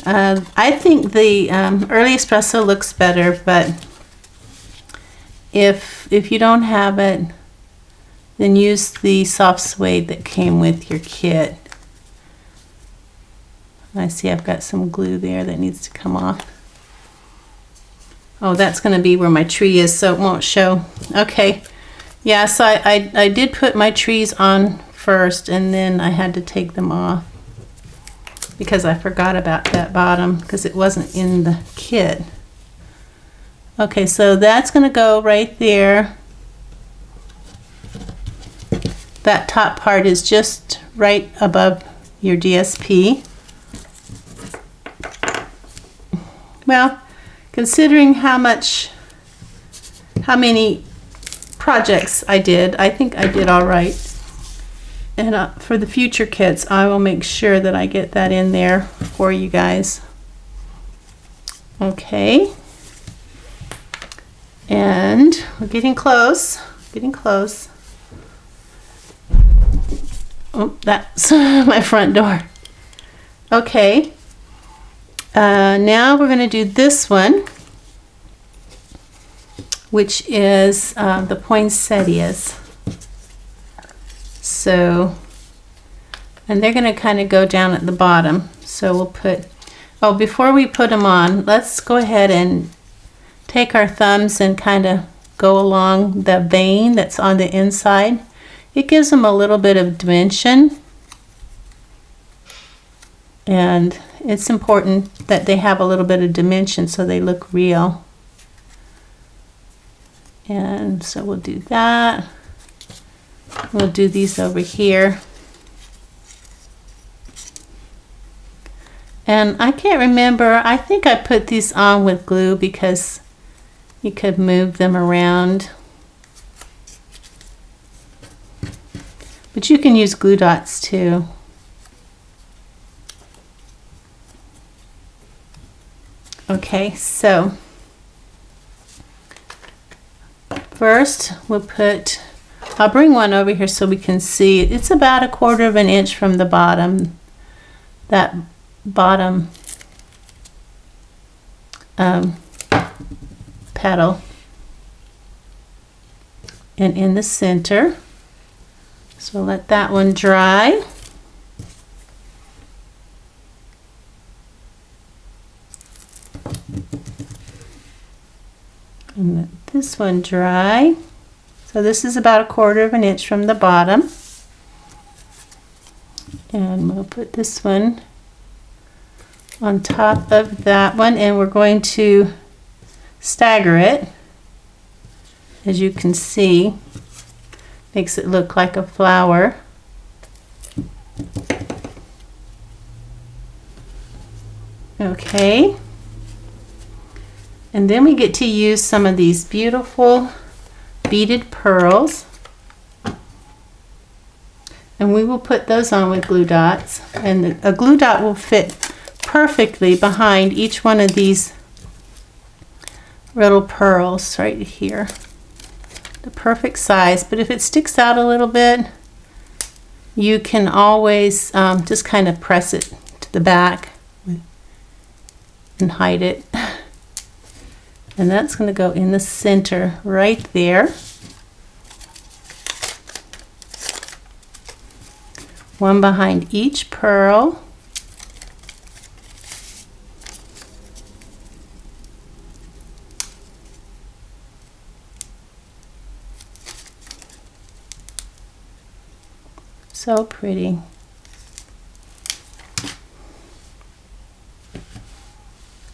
I think the early espresso looks better, but if you don't have it, then use the soft suede that came with your kit. I see I've got some glue there that needs to come off. Oh, that's going to be where my tree is, so it won't show. Okay, yeah, so I did put my trees on first, and then I had to take them off because I forgot about that bottom because it wasn't in the kit. Okay, so that's going to go right there. That top part is just right above your DSP. Well, considering how many projects I did, I think I did all right. And for the future kits, I will make sure that I get that in there for you guys. Okay. And we're getting close, getting close. Oh, that's my front door. Okay. Now we're going to do this one, which is the poinsettias. So, and they're going to kind of go down at the bottom. So we'll put, oh, before we put them on, let's go ahead and take our thumbs and kind of go along the vein that's on the inside. It gives them a little bit of dimension. And it's important that they have a little bit of dimension so they look real. And so we'll do that. We'll do these over here. And I can't remember, I think I put these on with glue because you could move them around. But you can use glue dots too. Okay, so first we'll put, I'll bring one over here so we can see. It's about 1/4 inch from the bottom, that bottom petal, and in the center. So let that one dry. And let this one dry. So this is about 1/4 inch from the bottom. And we'll put this one on top of that one, and we're going to stagger it. As you can see, makes it look like a flower. Okay. And then we get to use some of these beautiful beaded pearls. And we will put those on with glue dots. And a glue dot will fit perfectly behind each one of these little pearls right here. The perfect size. But if it sticks out a little bit, you can always just kind of press it to the back and hide it. And that's going to go in the center right there. One behind each pearl. So pretty.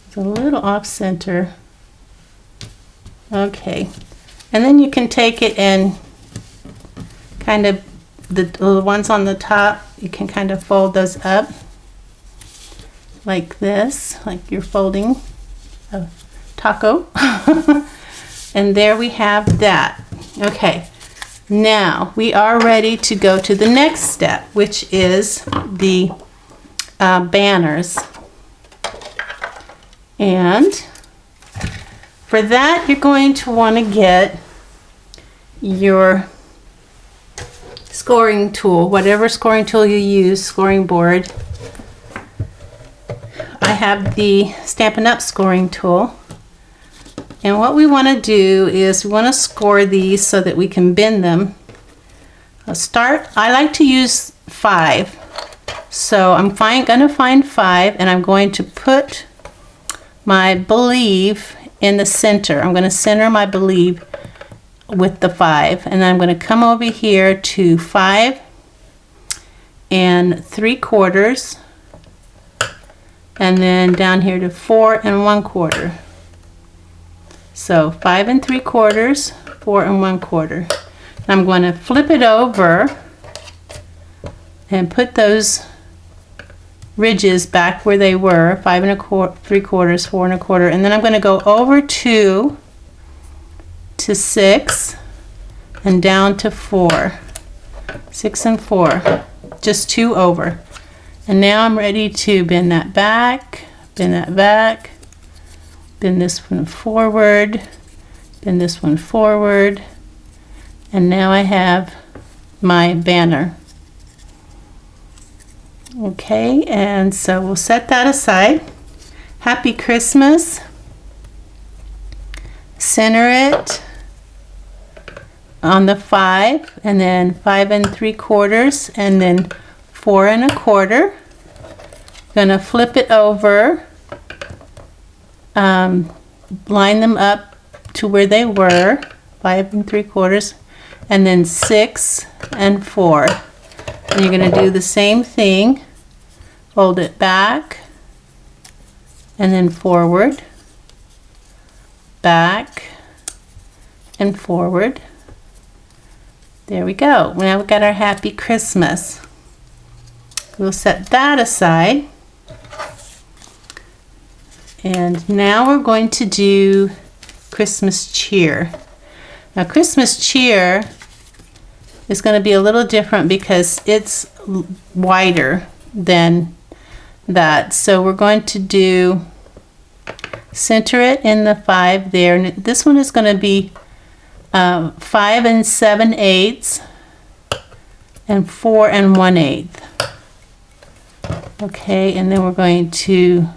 It's a little off center. Okay, and then you can take it and kind of the ones on the top, you can kind of fold those up like this, like you're folding a taco. And there we have that. Okay, now we are ready to go to the next step, which is the banners. And for that, you're going to want to get your scoring tool, whatever scoring tool you use, scoring board. I have the Stampin' Up scoring tool. And what we want to do is we want to score these so that we can bend them. I like to use 5. So I'm going to find 5, and I'm going to put my believe in the center. I'm going to center my believe with the 5, and then I'm going to come over here to 5 3/4, and then down here to 4 1/4. So 5 3/4, 4 1/4. I'm going to flip it over and put those ridges back where they were, 5 3/4, 4 1/4, and then I'm going to go over 2 to 6 and down to 4, 6 and 4, just 2 over. And now I'm ready to bend that back, bend that back, bend this one forward, bend this one forward, and now I have my banner. Okay, and so we'll set that aside. Happy Christmas. Center it on the 5, and then 5 3/4, and then 4 1/4. Gonna flip it over, line them up to where they were, 5 3/4, and then 6 and 4. And you're gonna do the same thing. Fold it back, and then forward, back, and forward. There we go. Now we've got our Happy Christmas. We'll set that aside. And now we're going to do Christmas cheer. Now Christmas cheer is going to be a little different because it's wider than that. So we're going to do center it in the 5 there, and this one is going to be 5 7/8 and 4 1/8. Okay, and then we're going to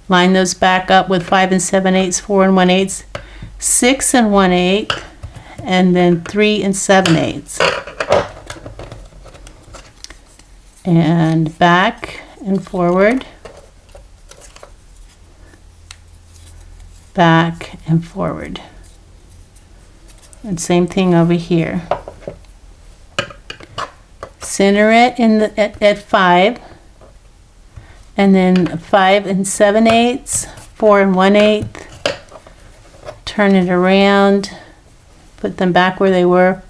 line those back up with 5 7/8, 4 1/8, 6 1/8, and then 3 7/8. And back and forward, back and forward. And same thing over here. Center it in at 5, and then 5 7/8, 4 1/8. Turn it around, put them back where they were,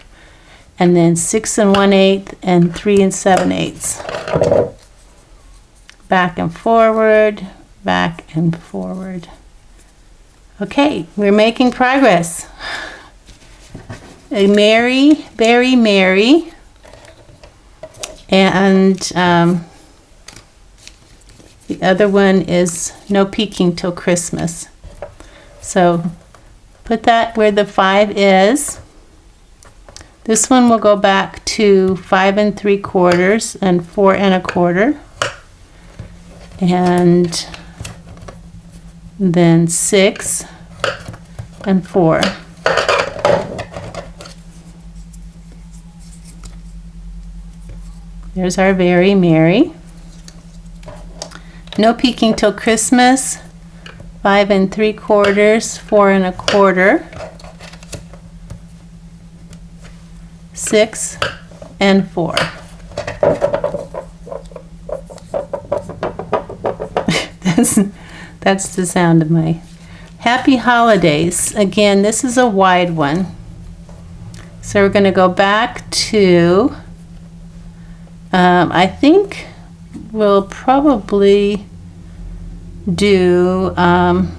and then 6 1/8 and 3 7/8. Back and forward, back and forward. Okay, we're making progress. A merry, very merry, and the other one is no peeking till Christmas. So put that where the 5 is. This one will go back to 5 3/4 and 4 1/4, and then 6 and 4. There's our very merry. No peeking till Christmas, 5 3/4, 4 1/4, 6 and 4. because that's the sound of my Happy Holidays. Again, this is a wide one. So we're going to go back to, I think we'll probably do, can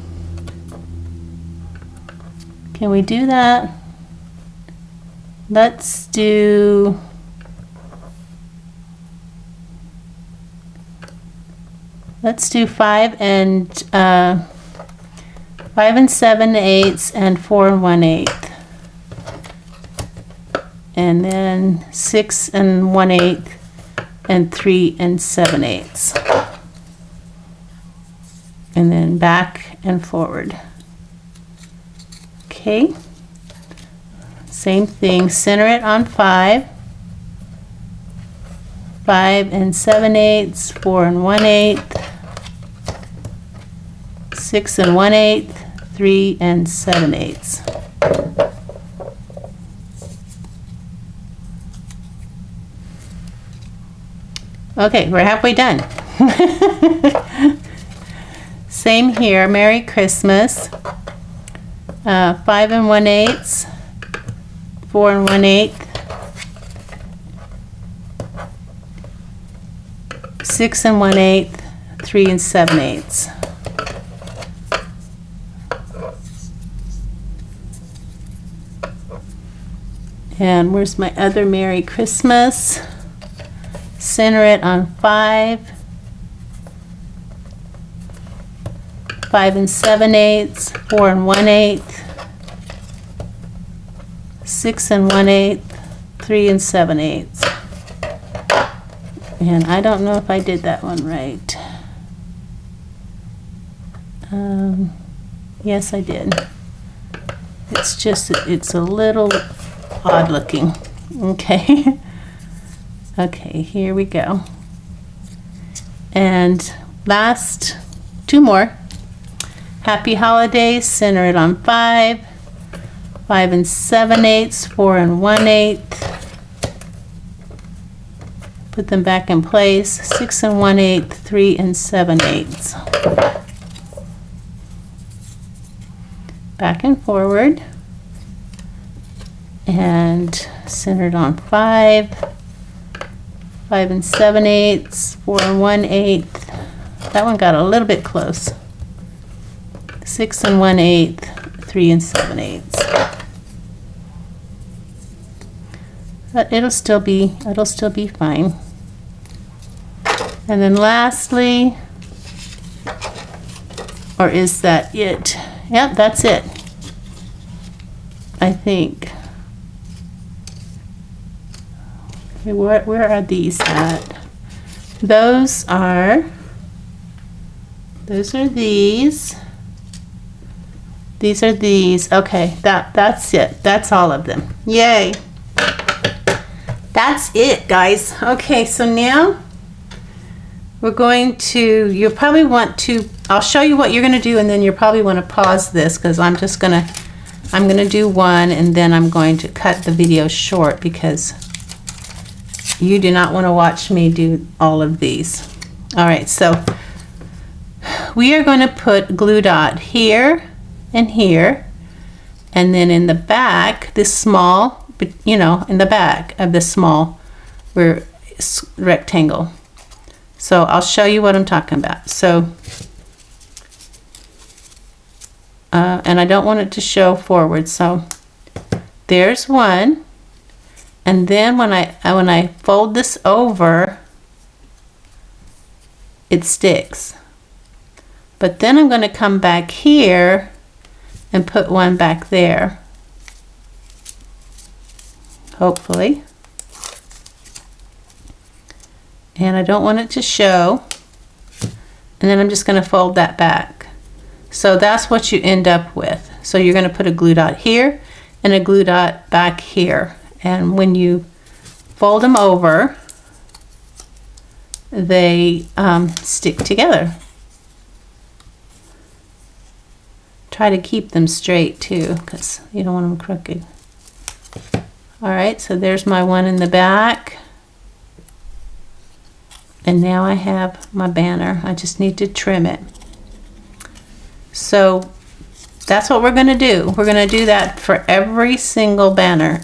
we do that? Let's do, let's do 5 and 7/8 and 4 1/8, and then 6 1/8 and 3 7/8, and then back and forward. Okay, same thing, center it on 5, 5 7/8, 4 1/8, 6 1/8, 3 7/8. Okay, we're halfway done. Same here, Merry Christmas. 5 1/8, 4 1/8, 6 1/8, 3 7/8. And where's my other Merry Christmas? Center it on 5, 5 7/8, 4 1/8, 6 1/8, 3 7/8. And I don't know if I did that one right. Yes, I did. It's just, it's a little odd looking. Okay. Okay, here we go. And last 2 more. Happy Holidays, center it on 5, 5 7/8, 4 1/8. Put them back in place, 6 1/8, 3 7/8. Back and forward. And centered on 5, 5 7/8, 4 1/8. That one got a little bit close. 6 1/8, 3 7/8. But it'll still be fine. And then lastly, or is that it? Yep, that's it. I think. Okay, where are these at? Those are these. These are these. Okay, that's it. That's all of them. Yay. That's it, guys. Okay, so now we're going to, you'll probably want to, I'll show you what you're going to do, and then you'll probably want to pause this because I'm going to do one, and then I'm going to cut the video short because you do not want to watch me do all of these. All right, so we are going to put glue dot here and here, and then in the back, this small, but you know, in the back of this small rectangle. So I'll show you what I'm talking about. So, and I don't want it to show forward. So there's one, and then when I fold this over, it sticks. But then I'm going to come back here and put one back there. Hopefully. And I don't want it to show. And then I'm just going to fold that back. So that's what you end up with. So you're going to put a glue dot here and a glue dot back here. And when you fold them over, they stick together. Try to keep them straight too, because you don't want them crooked. All right, so there's my one in the back. And now I have my banner. I just need to trim it. So that's what we're going to do. We're going to do that for every single banner.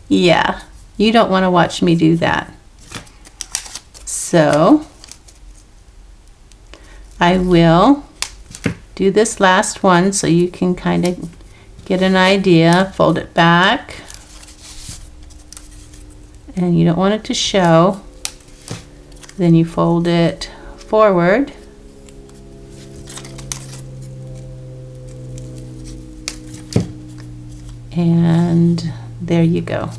Yeah, you don't want to watch me do that. So I will do this last one so you can kind of get an idea. Fold it back. And you don't want it to show. Then you fold it forward. And there you go.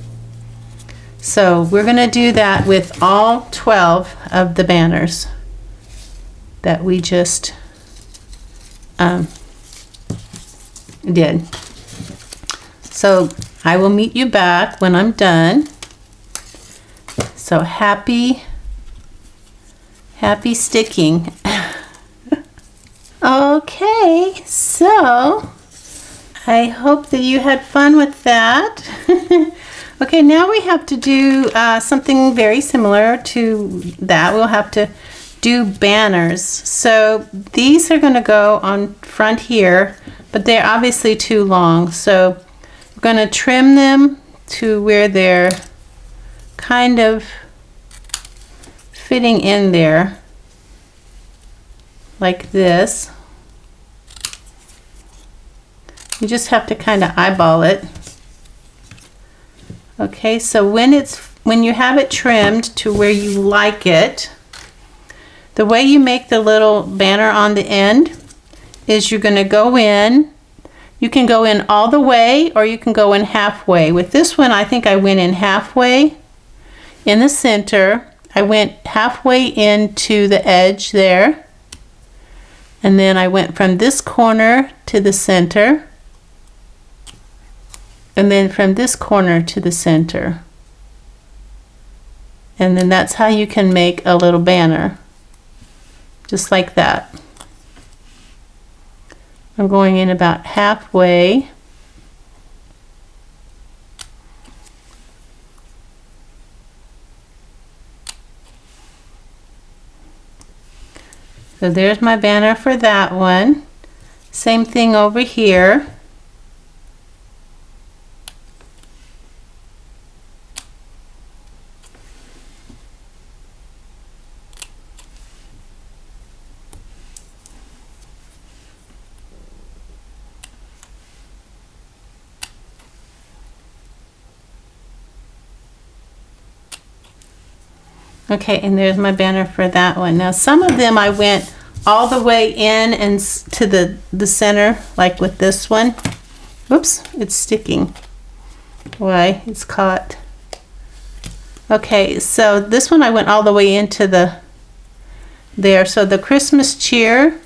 So we're going to do that with all 12 of the banners that we just did. So I will meet you back when I'm done. So happy sticking. Okay, so I hope that you had fun with that. Okay, now we have to do something very similar to that. We'll have to do banners. So these are going to go on front here, but they're obviously too long. So we're going to trim them to where they're kind of fitting in there like this. You just have to kind of eyeball it. Okay, so when you have it trimmed to where you like it, the way you make the little banner on the end is you're going to go in. You can go in all the way or you can go in halfway. With this one, I think I went in halfway. In the center, I went halfway into the edge there. And then I went from this corner to the center. And then from this corner to the center. And then that's how you can make a little banner. Just like that. I'm going in about halfway. So there's my banner for that one. Same thing over here. Okay, and there's my banner for that one. Now some of them I went all the way in and to the center, like with this one. Whoops, it's sticking. Why? It's caught. Okay, so this one I went all the way into there. So the Christmas cheer,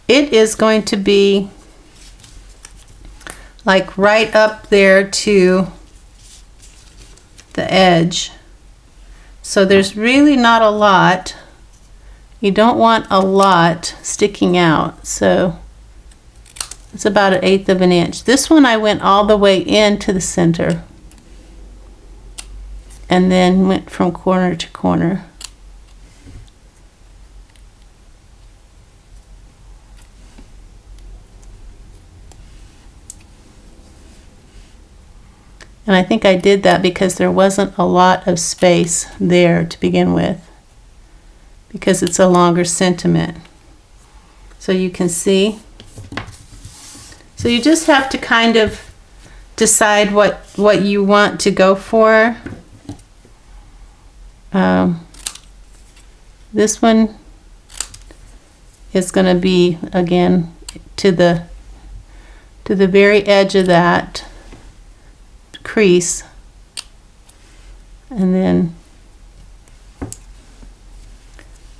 it is going to be like right up there to the edge. So there's really not a lot. You don't want a lot sticking out. So it's about 1/8 of an inch. This one I went all the way into the center and then went from corner to corner. And I think I did that because there wasn't a lot of space there to begin with, because it's a longer sentiment. So you can see. So you just have to kind of decide what you want to go for. This one is going to be, again, to the very edge of that crease, and then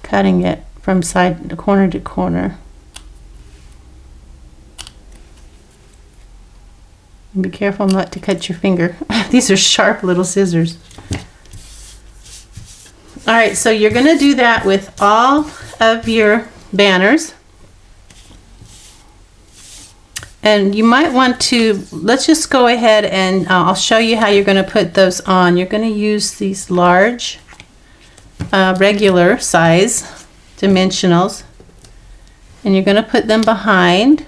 cutting it from corner to corner. And be careful not to cut your finger. These are sharp little scissors. All right, so you're going to do that with all of your banners. And you might want to, let's just go ahead and I'll show you how you're going to put those on. You're going to use these large, regular size dimensionals. and you're going to put them behind.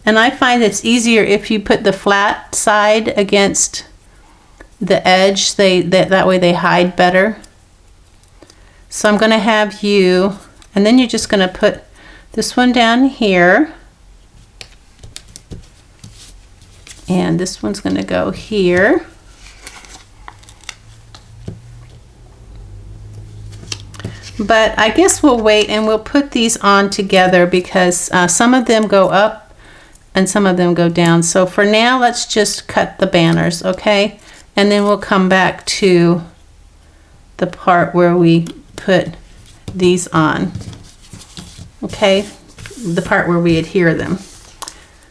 And I find it's easier if you put the flat side against the edge. That way they hide better. So I'm going to have you, and then you're just going to put this one down here, and this one's going to go here. But I guess we'll wait and we'll put these on together because some of them go up and some of them go down. So for now, let's just cut the banners, okay? And then we'll come back to the part where we put these on, okay? The part where we adhere them.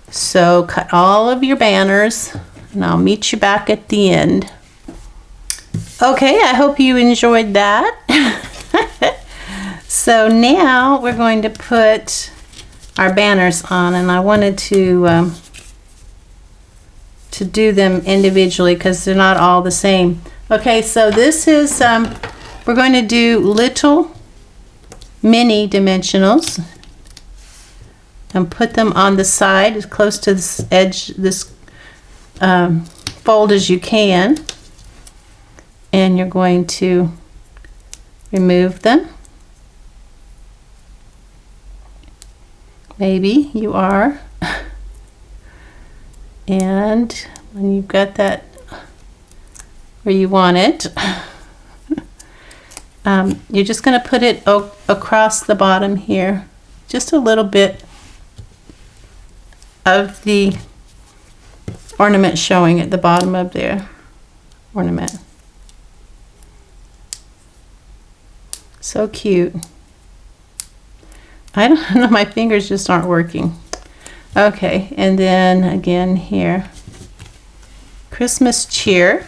So cut all of your banners and I'll meet you back at the end. Okay, I hope you enjoyed that. So now we're going to put our banners on, and I wanted to do them individually because they're not all the same. Okay, so this is we're going to do little mini dimensionals and put them on the side as close to this edge, this fold as you can, and you're going to remove them. Maybe you are. And when you've got that where you want it, you're just going to put it across the bottom here, just a little bit of the ornament showing at the bottom of their ornament. So cute. I don't know, my fingers just aren't working. Okay, and then again here, Christmas cheer.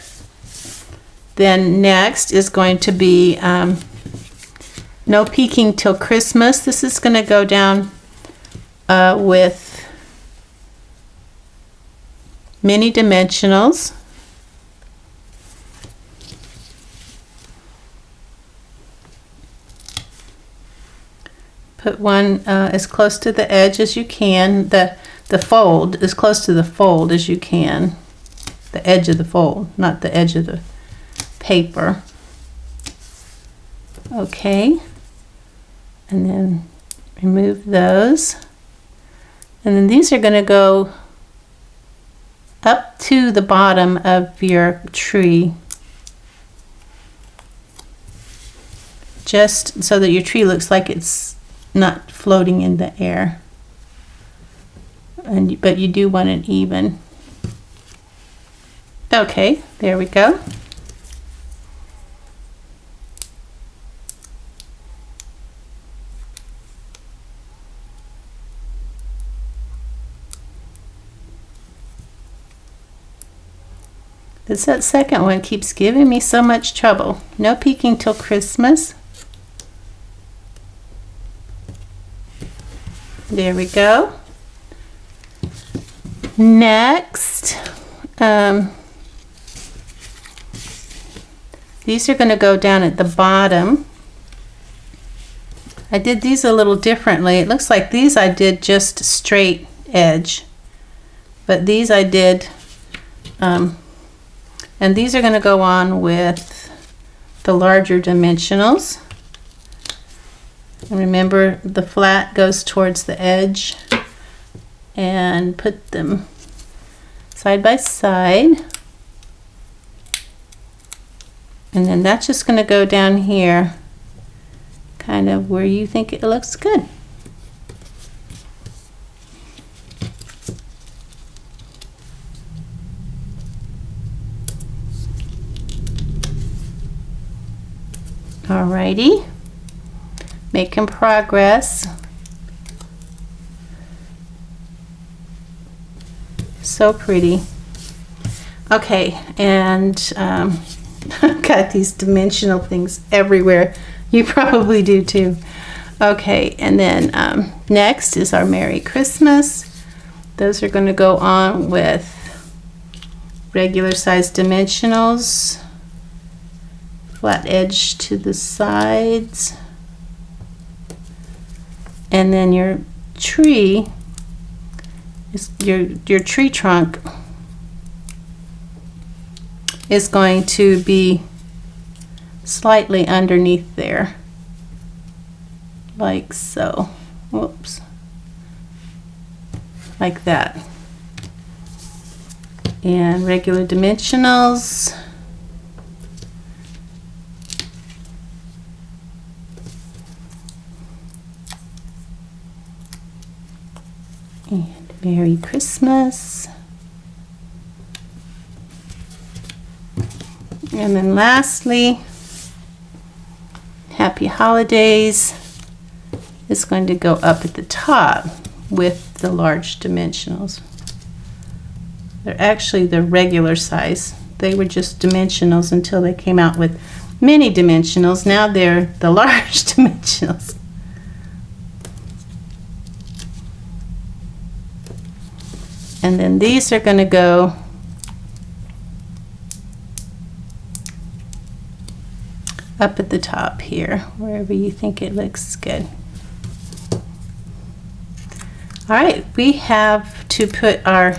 Then next is going to be No Peeking Till Christmas. This is going to go down with mini dimensionals. Put one as close to the edge as you can. The fold, as close to the fold as you can. The edge of the fold, not the edge of the paper. Okay. And then remove those. And then these are going to go up to the bottom of your tree. Just so that your tree looks like it's not floating in the air, but you do want it even. Okay, there we go. That second one keeps giving me so much trouble. No Peeking Till Christmas. There we go. Next, these are going to go down at the bottom. I did these a little differently. It looks like these I did just straight edge, but these I did, and these are going to go on with the larger dimensionals. And remember, the flat goes towards the edge, and put them side by side. And then that's just going to go down here, kind of where you think it looks good. Alrighty. Making progress. So pretty. Okay, and I've got these dimensional things everywhere. You probably do too. Okay, and then next is our Merry Christmas. Those are going to go on with regular size dimensionals, flat edge to the sides. And then your tree is your tree trunk is going to be slightly underneath there, like so. Whoops. Like that. And regular dimensionals. And Merry Christmas. And then lastly, Happy Holidays is going to go up at the top with the large dimensionals. They're actually the regular size. They were just dimensionals until they came out with mini dimensionals. Now they're the large dimensionals. And then these are going to go up at the top here, wherever you think it looks good. All right, we have to put our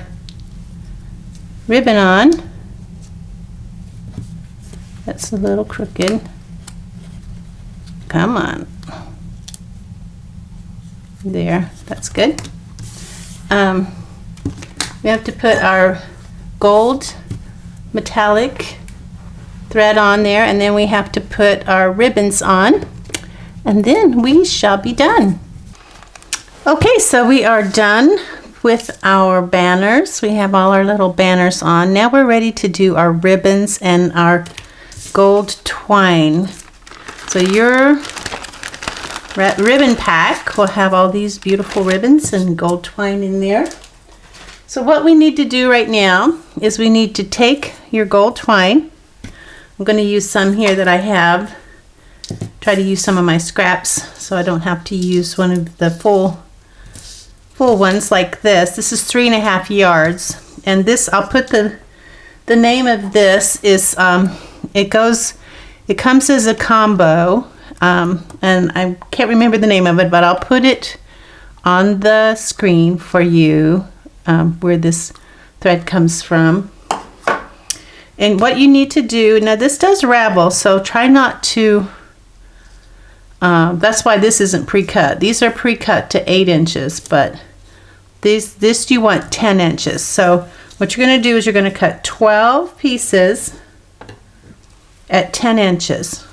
ribbon on. That's a little crooked. Come on. There, that's good. We have to put our gold metallic thread on there, and then we have to put our ribbons on, and then we shall be done. Okay, so we are done with our banners. We have all our little banners on. Now we're ready to do our ribbons and our gold twine. So your ribbon pack will have all these beautiful ribbons and gold twine in there. So what we need to do right now is we need to take your gold twine. I'm going to use some here that I have. Try to use some of my scraps so I don't have to use one of the full ones like this. This is 3.5 yards, and this, I'll put the name of this is it comes as a combo, and I can't remember the name of it, but I'll put it on the screen for you where this thread comes from. And what you need to do, now this does ravel, so try not to, that's why this isn't pre-cut. These are pre-cut to 8 inches, but this you want 10 inches. So what you're going to do is you're going to cut 12 pieces at 10 inches.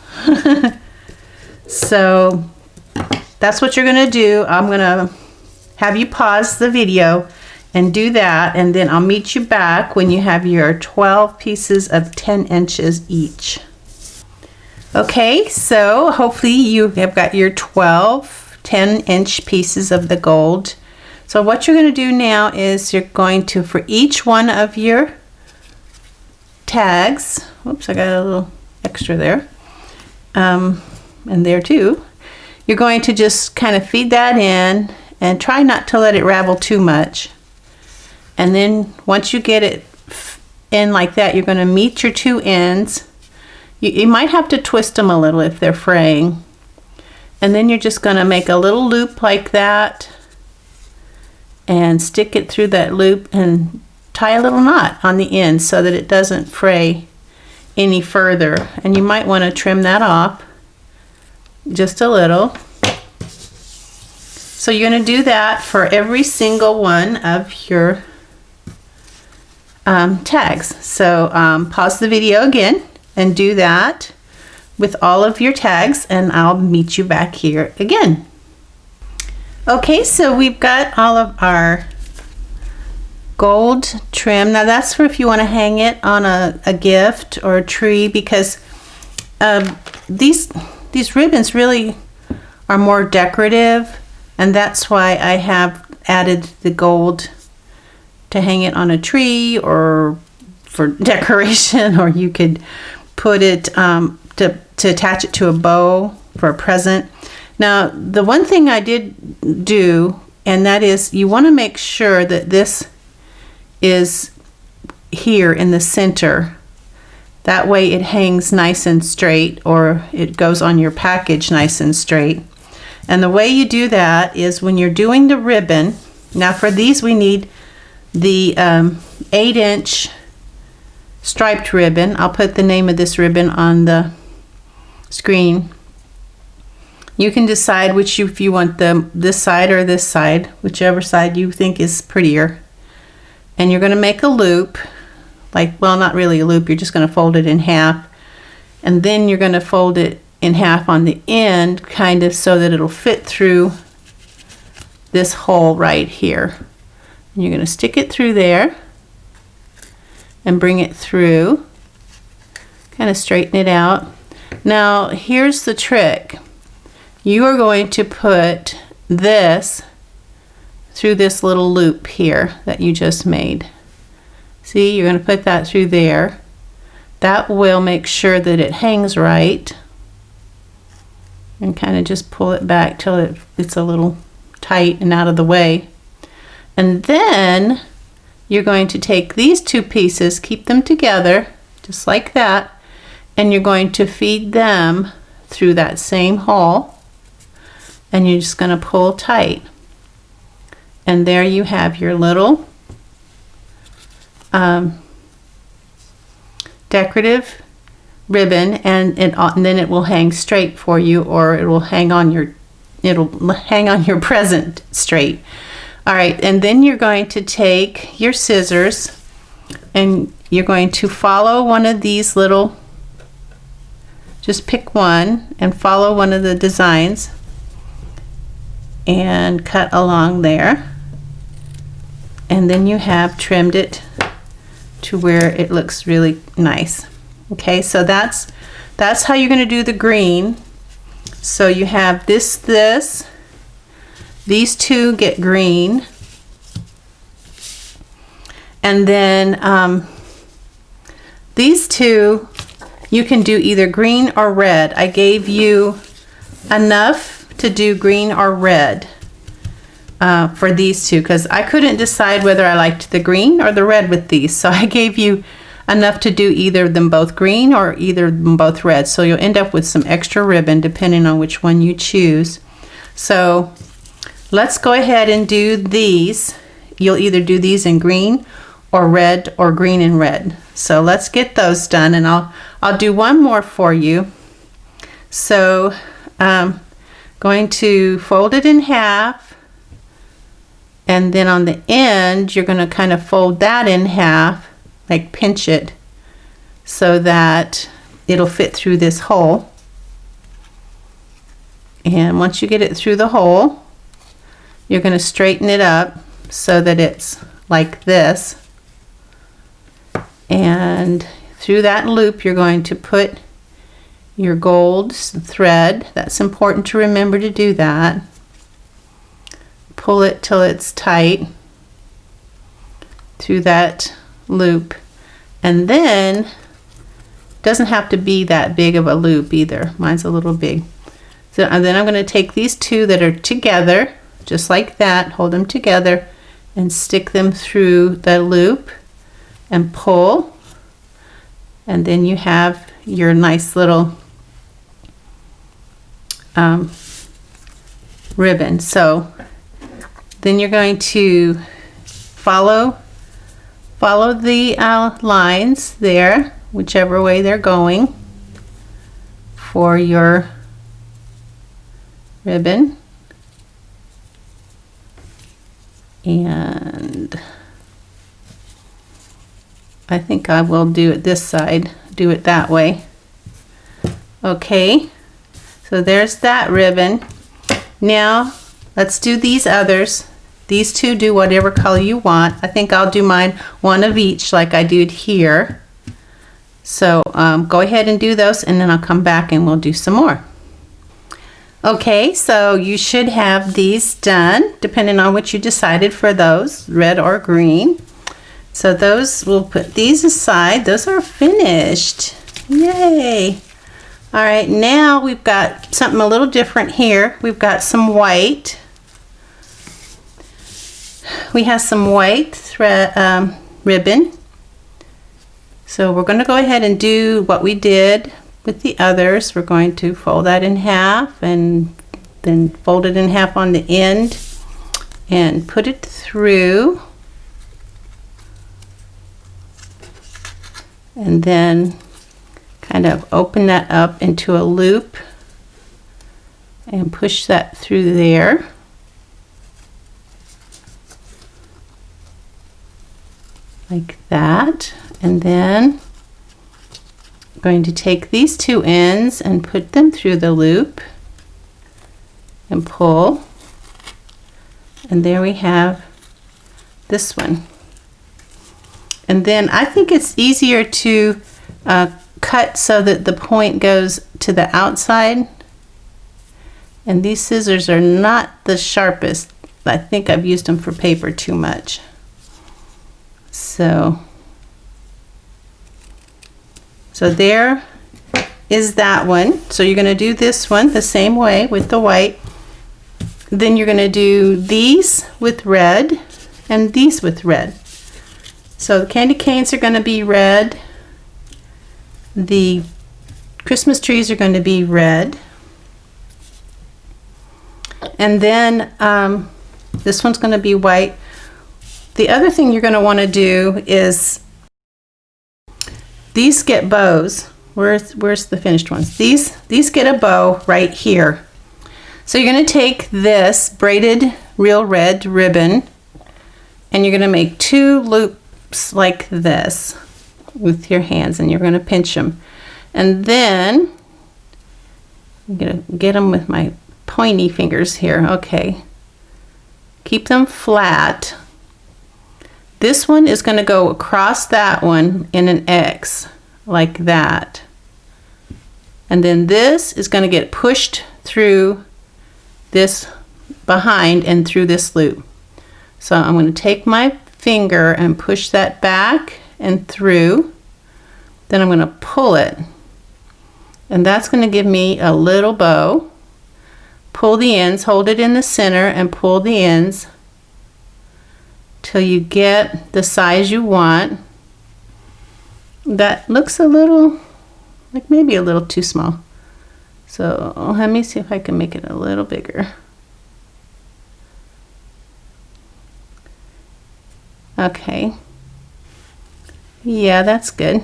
So that's what you're going to do. I'm going to have you pause the video and do that, and then I'll meet you back when you have your 12 pieces of 10 inches each. Okay, so hopefully you have got your 12 10-inch pieces of the gold. So what you're going to do now is you're going to, for each one of your tags, whoops, I got a little extra there, and there too, you're going to just kind of feed that in and try not to let it ravel too much. And then once you get it in like that, you're going to meet your 2 ends. You might have to twist them a little if they're fraying. And then you're just going to make a little loop like that and stick it through that loop and tie a little knot on the end so that it doesn't fray any further. And you might want to trim that off just a little. So you're going to do that for every single one of your tags. So pause the video again and do that with all of your tags, and I'll meet you back here again. Okay, so we've got all of our gold trim. Now that's for if you want to hang it on a gift or a tree, because these ribbons really are more decorative, and that's why I have added the gold to hang it on a tree or for decoration, or you could put it to attach it to a bow for a present. Now the one thing I did do, and that is you want to make sure that this is here in the center. That way it hangs nice and straight, or it goes on your package nice and straight. And the way you do that is when you're doing the ribbon. Now for these we need the 8-inch striped ribbon. I'll put the name of this ribbon on the screen. You can decide which if you want this side or this side, whichever side you think is prettier. And you're going to make a loop, like, well, not really a loop, you're just going to fold it in half. And then you're going to fold it in half on the end, kind of so that it'll fit through this hole right here. And you're going to stick it through there and bring it through, kind of straighten it out. Now here's the trick. You are going to put this through this little loop here that you just made. See, you're going to put that through there. That will make sure that it hangs right. And kind of just pull it back till it's a little tight and out of the way. And then you're going to take these two pieces, keep them together, just like that, and you're going to feed them through that same hole. And you're just going to pull tight. And there you have your little decorative ribbon, and then it will hang straight for you, or it will hang on your present straight. All right, and then you're going to take your scissors and you're going to follow one of these little, just pick one and follow one of the designs and cut along there, and then you have trimmed it to where it looks really nice. Okay, so that's how you're going to do the green. So you have this, these two get green, and then these two you can do either green or red. I gave you enough to do green or red for these two, because I couldn't decide whether I liked the green or the red with these, so I gave you enough to do either of them both green or either of them both red. So you'll end up with some extra ribbon depending on which one you choose. So let's go ahead and do these. You'll either do these in green or red, or green and red. So let's get those done, and I'll do one more for you. So going to fold it in half, and then on the end you're going to kind of fold that in half, like pinch it so that it'll fit through this hole. And once you get it through the hole, you're going to straighten it up so that it's like this, and through that loop you're going to put your gold thread. That's important to remember to do that. Pull it till it's tight through that loop, and then doesn't have to be that big of a loop either. Mine's a little big. So and then I'm going to take these two that are together, just like that, hold them together and stick them through the loop and pull, and then you have your nice little ribbon. So then you're going to follow the lines there, whichever way they're going, for your ribbon. And I think I will do it this side, do it that way. Okay, so there's that ribbon. Now let's do these others. These two, do whatever color you want. I think I'll do mine one of each like I did here. So go ahead and do those, and then I'll come back and we'll do some more. Okay, so you should have these done depending on what you decided for those, red or green. So those, we'll put these aside. Those are finished. Yay! All right, now we've got something a little different here. We've got some white. We have some white thread ribbon. So we're going to go ahead and do what we did with the others. We're going to fold that in half and then fold it in half on the end and put it through, and then kind of open that up into a loop and push that through there. Like that. And then I'm going to take these two ends and put them through the loop and pull. And there we have this one. And then I think it's easier to cut so that the point goes to the outside. And these scissors are not the sharpest. I think I've used them for paper too much. So there is that one. So you're going to do this one the same way with the white. Then you're going to do these with red and these with red. So the candy canes are going to be red. The Christmas trees are going to be red. And then this one's going to be white. The other thing you're going to want to do is these get bows. Where's the finished ones? These get a bow right here. So you're going to take this braided real red ribbon and you're going to make 2 loops like this with your hands, and you're going to pinch them. And then I'm going to get them with my pointy fingers here. Okay. Keep them flat. This one is going to go across that one in an X like that. And then this is going to get pushed through this behind and through this loop. So I'm going to take my finger and push that back and through. Then I'm going to pull it. And that's going to give me a little bow. Pull the ends, hold it in the center and pull the ends till you get the size you want. That looks a little, like maybe a little too small. So let me see if I can make it a little bigger. Okay. Yeah, that's good.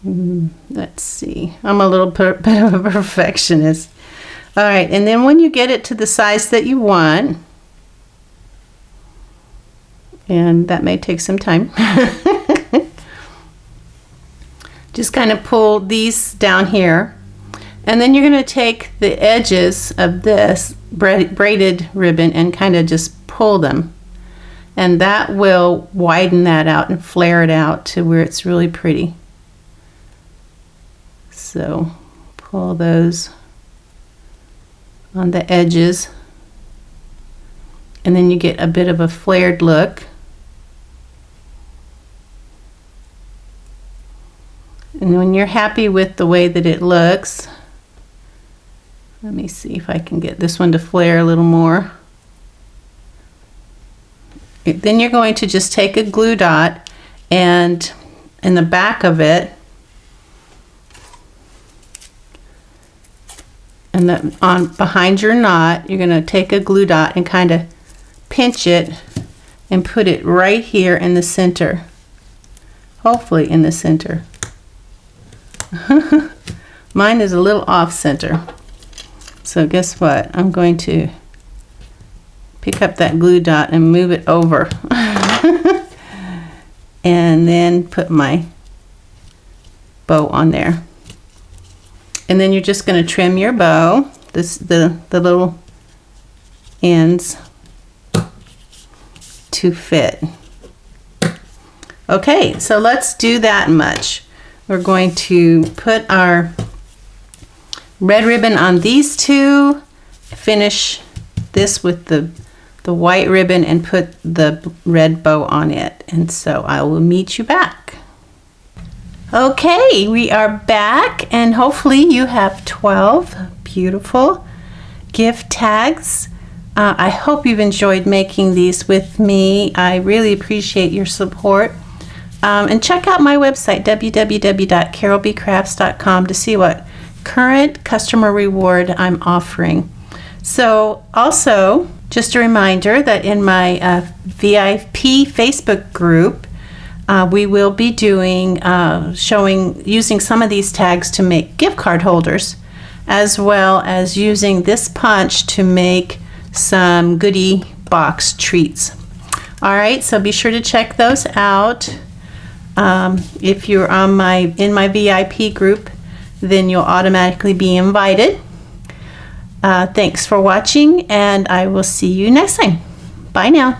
Let's see. I'm a little bit of a perfectionist. All right, and then when you get it to the size that you want, and that may take some time, just kind of pull these down here, and then you're going to take the edges of this braided ribbon and kind of just pull them, and that will widen that out and flare it out to where it's really pretty. So pull those on the edges, and then you get a bit of a flared look. And when you're happy with the way that it looks, let me see if I can get this one to flare a little more. Then you're going to just take a glue dot, and in the back of it, and then on behind your knot, you're going to take a glue dot and kind of pinch it and put it right here in the center. Hopefully in the center. Mine is a little off center. So guess what? I'm going to pick up that glue dot and move it over. And then put my bow on there. And then you're just going to trim your bow, the little ends to fit. Okay, so let's do that much. We're going to put our red ribbon on these two, finish this with the white ribbon and put the red bow on it. And so I will meet you back. Okay, we are back, and hopefully you have 12 beautiful gift tags. I hope you've enjoyed making these with me. I really appreciate your support. And check out my website, www.carolbcrafts.com, to see what current customer reward I'm offering. So also, just a reminder that in my VIP Facebook group, we will be doing using some of these tags to make gift card holders, as well as using this punch to make some goodie box treats. All right, so be sure to check those out. If you're in my VIP group, then you'll automatically be invited. Thanks for watching, and I will see you next time. Bye now.